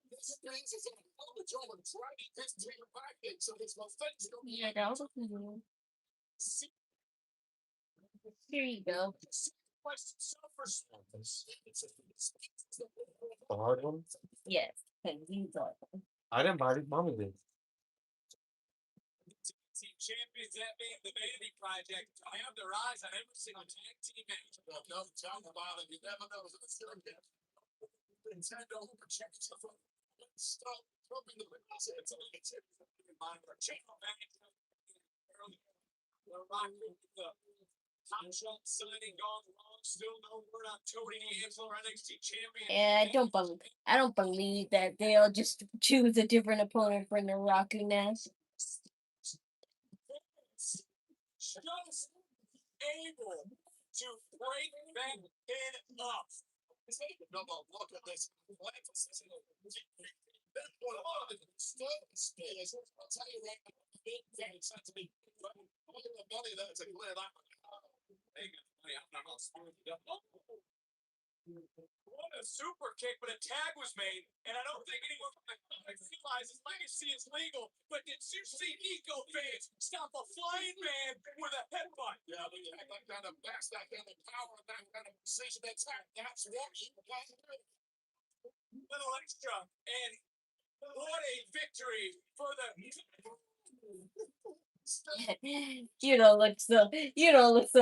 This brings us on the job of driving this team back into this offensive. Yeah, that was Here you go. The hard one? Yes, because you thought. I didn't buy it. Mama did. Team champions, that being the Vandy Project. I have their eyes on every single tag team match. No, tell about it. You never know. It's still good. Nintendo projects the front. Stop dropping the windows. It's only a tip. Channel back early. We're rocking the contract signing gone wrong. Still no word on Tony Angelo, NXT champion. Yeah, I don't believe that they'll just choose a different opponent for Naraku now. Just able to break that pin up. No, look at this. That's one of the Spears. I'll tell you that. Big thanks to me. All the money there to clear that. What a super kick, but a tag was made, and I don't think anyone realizes Legacy is legal. But did you see Nico fans stop a flying man with a headbutt? Yeah, but you have that kind of mass, that kind of power, that kind of precision attack. That's what you guys do. Little extra, and what a victory for the. You don't look so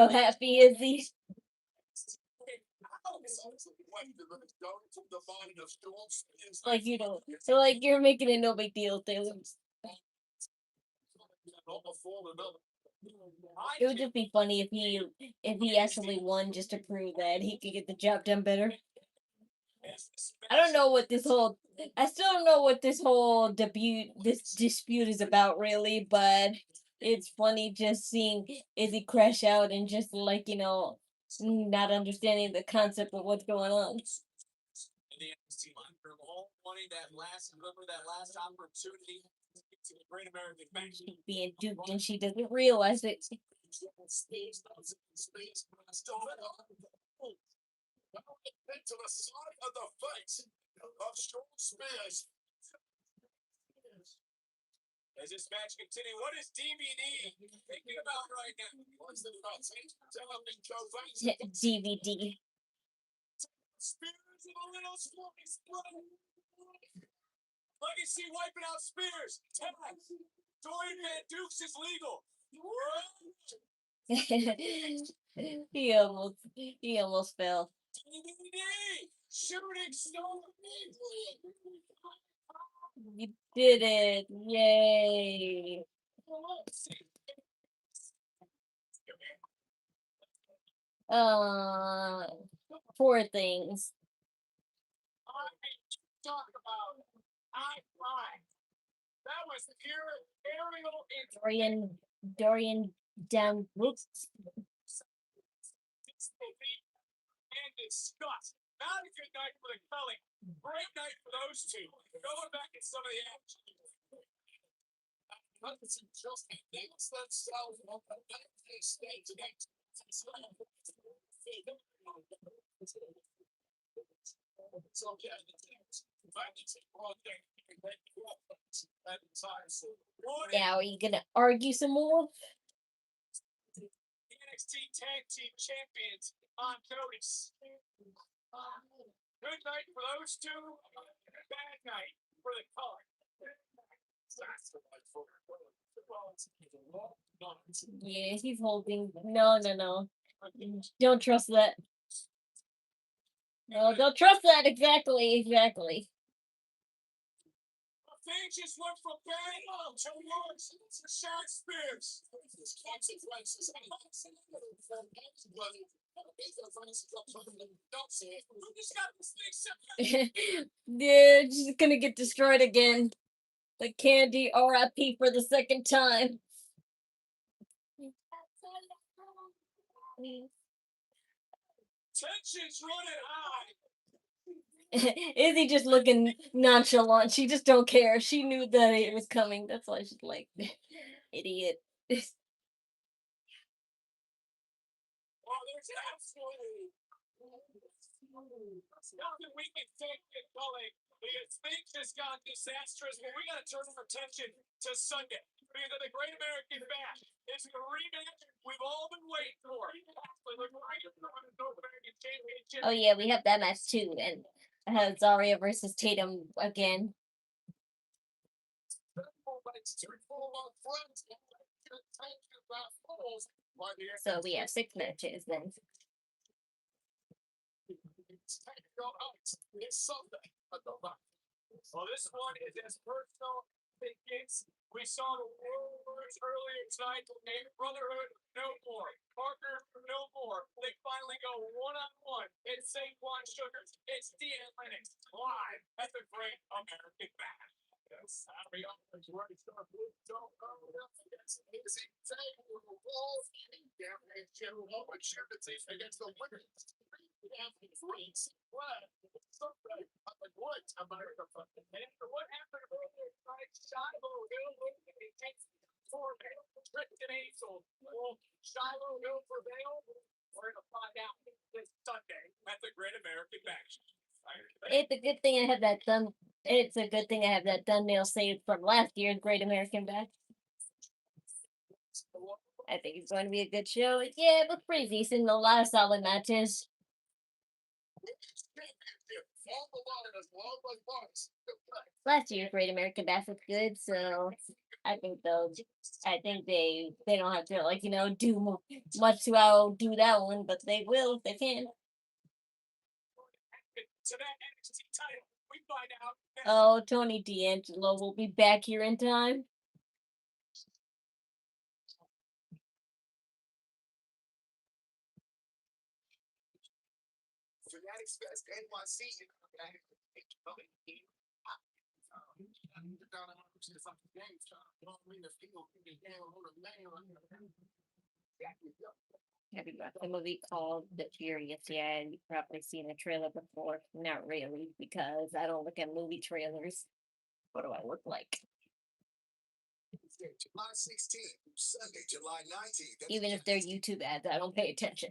happy, Izzy. Like you don't. So like you're making it no big deal. They lose. It would just be funny if he actually won just to prove that he could get the job done better. I don't know what I still don't know what this whole dispute is about really, but it's funny just seeing Izzy crash out and just like, not understanding the concept of what's going on. The NXT locker room all wanting that last opportunity. to the Great American Bash. She's being duped and she doesn't realize it. Into the side of the face of Sean Spears. As this match continues, what is DVD thinking about right now? What's the about DVD. Spears and a little slice. Legacy wiping out Spears. Tag. Dorian Van Dukes is legal. he almost fell. DVD. Shooting star. You did it. Yay. Poor things. Talk about that was pure aerial Dorian down whoops. and disgust. Not a good night for the Cully. Great night for those two. Going back at some of the action. Just thinks themselves on the back stage against so yeah, Now, are you gonna argue some more? The NXT Tag Team Champions on notice. Good night for those two. Bad night for the Cully. Yeah, he's holding. No. Don't trust that. No, don't trust that. Exactly. Things just went from bad to worse. Shot Spears. They're just gonna get destroyed again. The Candy RIP for the second time. Tension's running high. Izzy just looking nonchalant. She just don't care. She knew that it was coming. That's why she's like, idiot. Well, there's absolutely nothing we can take it going because things just got disastrous. But we got to turn our attention to Sunday because the Great American Bash is the rematch we've all been waiting for. The Great American Championship. Oh yeah, we have that match too, and Zarya versus Tatum again. So we have 6 matches then. Well, this one is as personal as it gets. We saw the Warriors earlier tonight. Brotherhood, no more. Parker, no more. They finally go one-on-one. It's Saquon Shugars. It's Dion Lennox live at the Great American Bash. Yes, Arianna's right. Against the winners. America fucking what happened earlier tonight? Shiloh Hill takes Tristan Will Shiloh Hill prevail? We're gonna find out this Sunday at the Great American Bash. It's a good thing I have that thumb. It's a good thing I have that thumbnail saved from last year's Great American Bash. I think it's going to be a good show. Yeah, it was pretty decent. A lot of solid matches. Last year's Great American Bash was good, so I think they don't have to do much to outdo that one, but they will if they can. To that NXT title, we find out. Oh, Tony D'Angelo will be back here in time. Fanatics Fest NYC. Have you watched the movie called The Furious? Yeah, you've probably seen the trailer before. Not really, because I don't look at movie trailers. What do I look like? July 16th, Sunday, July 19th. Even if they're YouTube ads, I don't pay attention.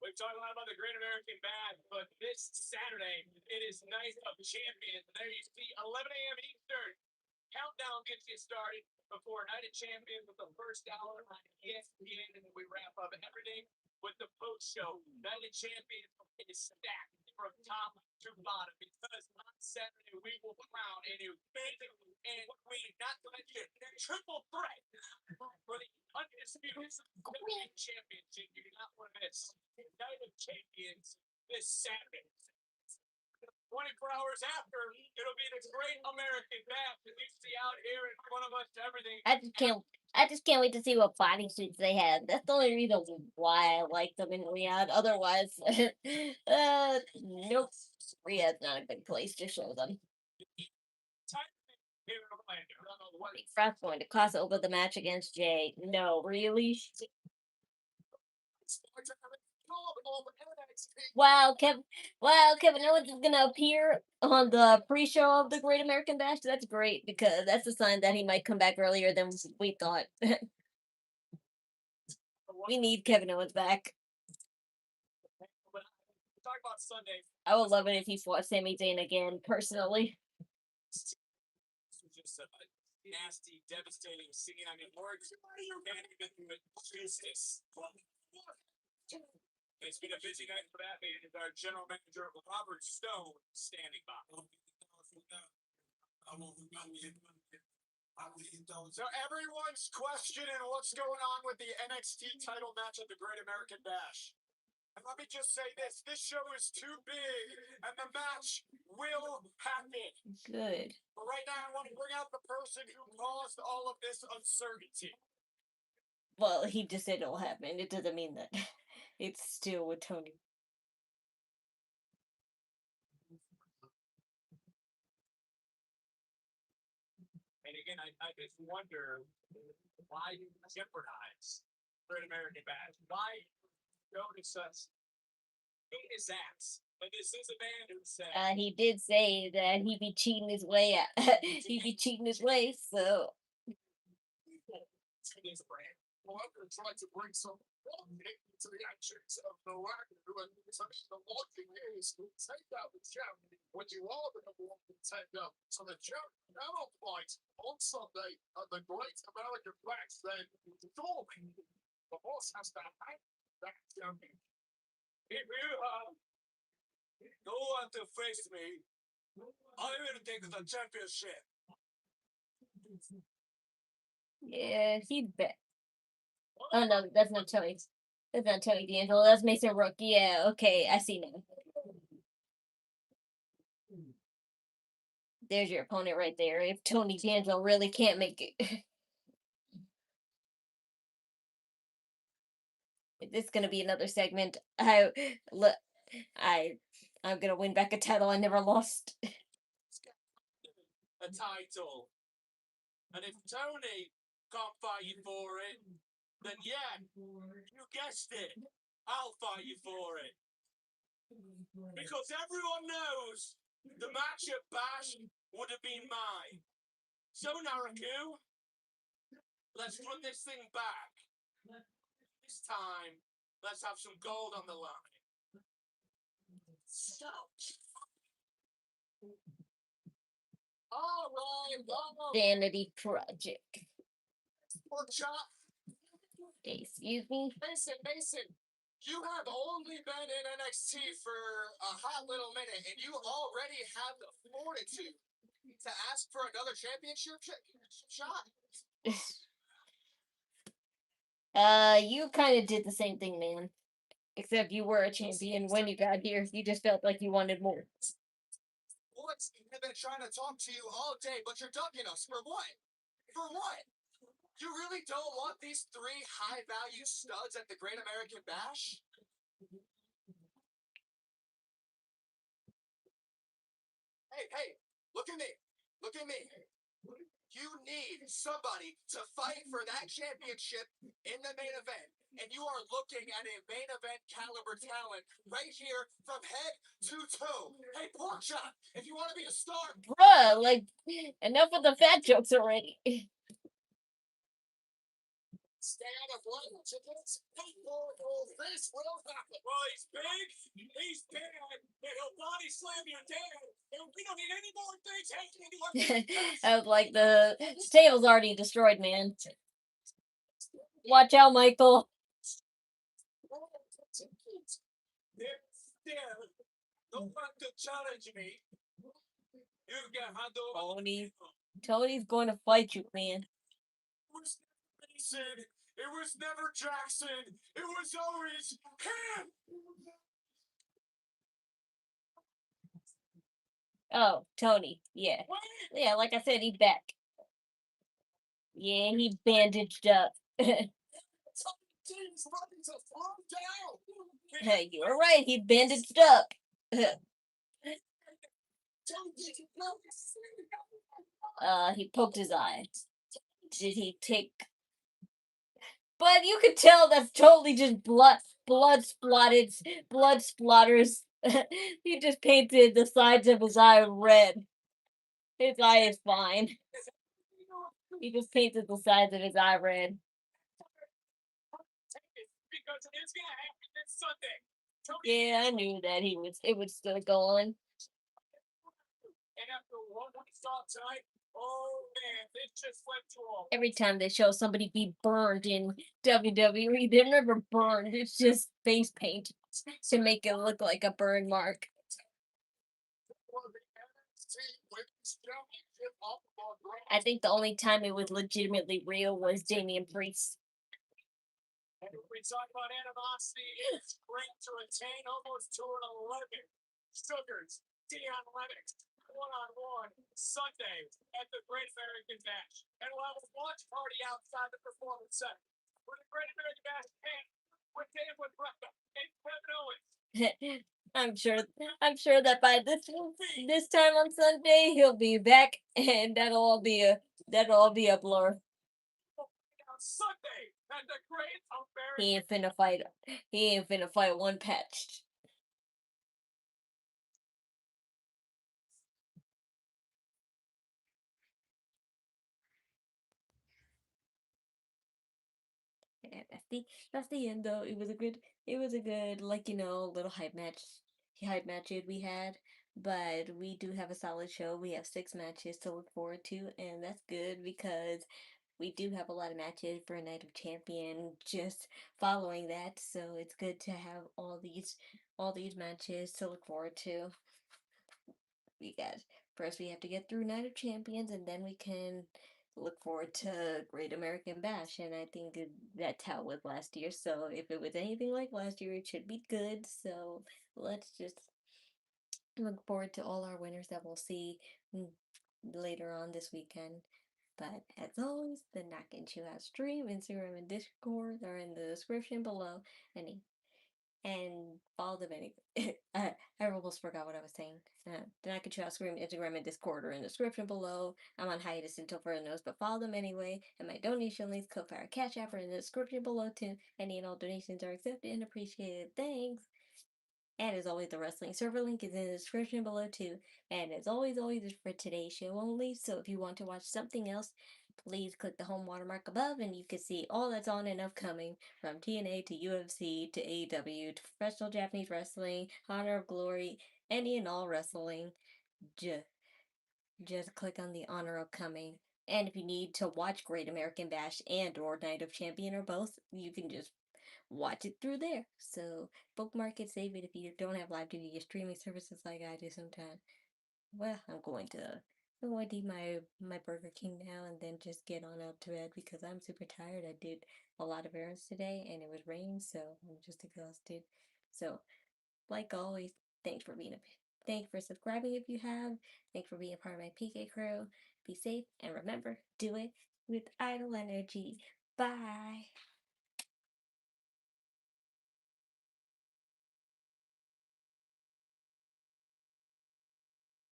We've talked a lot about the Great American Bash, but this Saturday, it is Night of Champions. There you see, 11 a.m. Eastern. Countdown gets you started before Night of Champions with the first hour on ESPN, and then we wrap up everything with the post show. Night of Champions is stacked from top to bottom because on Saturday we will crown a new big and queen, not to mention triple threat for the undisputed championship. You do not want to miss Night of Champions this Saturday. 24 hours after, it'll be the Great American Bash that you see out here in front of us. Everything. I just can't wait to see what bodysuits they have. That's the only reason why I like them in Riyadh. Otherwise, nope. Riyadh's not a good place to show them. Big Frost going to cross over the match against Jay. No, really? Wow, Kevin Owens is gonna appear on the pre-show of the Great American Bash. That's great because that's a sign that he might come back earlier than we thought. We need Kevin Owens back. Talk about Sunday. I would love it if he fought Sami Zayn again, personally. This was just a nasty, devastating scene. I mean, words can't even do it justice. It's been a busy night for that man. Is our general manager, Robert Stone, standing by. So everyone's questioning what's going on with the NXT title match at the Great American Bash. And let me just say this show is too big, and the match will happen. Good. But right now, I want to bring out the person who caused all of this uncertainty. Well, he just said it'll happen. It doesn't mean that it's still with Tony. And again, I just wonder why jeopardize Great American Bash? Why go to such heinous acts? But this is a man who said He did say that he'd be cheating his way out. He'd be cheating his way, so his brand. Well, I'm going to try to bring some logic to the actions of Naraku, and such the logic is to take out the champ when you are the number one contender. So the champ cannot fight on Sunday at the Great American Bash, then surely the boss has to hang that champion. If you don't want to face me, I will take the championship. yeah, he's back. Oh no, that's not Tony. That's not Tony D'Angelo. That's Mason Rourke. Yeah, okay, I see now. There's your opponent right there. If Tony D'Angelo really can't make it. This is gonna be another segment. I'm gonna win back a title I never lost. A title. And if Tony can't fight you for it, then yeah, you guessed it. I'll fight you for it. Because everyone knows the match at Bash would have been mine. So Naraku, let's run this thing back. This time, let's have some gold on the line. Stop. All right, Vanity Project. pork chop. Excuse me? Mason, you have only been in NXT for a hot little minute, and you already have the fortitude to ask for another championship shot. You kind of did the same thing, man. Except you were a champion when you got here. You just felt like you wanted more. Bullets have been trying to talk to you all day, but you're ducking us. For what? For what? You really don't want these three high-value studs at the Great American Bash? Hey, look at me. Look at me. You need somebody to fight for that championship in the main event. And you are looking at a main event caliber talent right here from head to toe. Hey, pork chop, if you want to be a star, Bruh, like, enough with the fat jokes already. stay out of line. Chickens. This will happen. Well, he's big, he's bad, and he'll body slam your dad. And we don't need any more things happening to I was like, the table's already destroyed, man. Watch out, Michael. Don't want to challenge me. You can handle Tony's going to fight you, man. It was never Jackson. It was always him. Oh, Tony. Yeah. Yeah, like I said, he's back. Yeah, he bandaged up. Hey, you were right. He bandaged up. He poked his eye. Did he take? But you could tell that's totally just blood splatters. He just painted the sides of his eye red. His eye is fine. He just painted the sides of his eye red. Because it's gonna happen this Sunday. Yeah, I knew that it would still go on. And after one stop tonight, oh man, it just went to all. Every time they show somebody be burned in WWE, they're never burned. It's just face paint to make it look like a burn mark. I think the only time it was legitimately real was Damian Priest. And we talk about animosity, it's great to attain almost to an 11. Shugars, Dion Lennox, one-on-one, Sunday at the Great American Bash. And we'll have a watch party outside the Performance Center. For the Great American Bash camp, with Dave with Rucka and Kevin Owens. I'm sure that by this time on Sunday he'll be back, and that'll all be a blur. On Sunday at the Great American. He ain't finna fight. He ain't finna fight one patch. Yeah, that's the end though. It was a good like little hype matches we had. But we do have a solid show. We have 6 matches to look forward to, and that's good because we do have a lot of matches for Night of Champion just following that. So it's good to have all these matches to look forward to. We got first we have to get through Night of Champions, and then we can look forward to Great American Bash. And I think that's how it was last year. So if it was anything like last year, it should be good. So let's just look forward to all our winners that we'll see later on this weekend. But as always, the Knockin Chu Out stream, Instagram, and Discord are in the description below. And follow them anyway. I almost forgot what I was saying. The Knockin Chu Out stream, Instagram, and Discord are in the description below. I'm on hiatus until further notice, but follow them anyway. And my donation links, Ko-Fi, or Cashapp are in the description below too. Any and all donations are accepted and appreciated. Thanks. And as always, the wrestling server link is in the description below too. And as always, it's for today's show only. So if you want to watch something else, please click the home watermark above and you can see all that's on and upcoming from TNA to UFC to AEW to professional Japanese wrestling, Honor of Glory, any and all wrestling. Just click on the Honor upcoming. And if you need to watch Great American Bash and or Night of Champion or both, you can just watch it through there. So bookmark it, save it if you don't have live TV or streaming services like I do sometimes. Well, I'm going to eat my Burger King now and then just get on up to bed because I'm super tired. I did a lot of errands today and it was raining, so I'm just exhausted. So, like always, thanks for subscribing if you have. Thanks for being a part of my PK crew. Be safe and remember, do it with idle energy. Bye.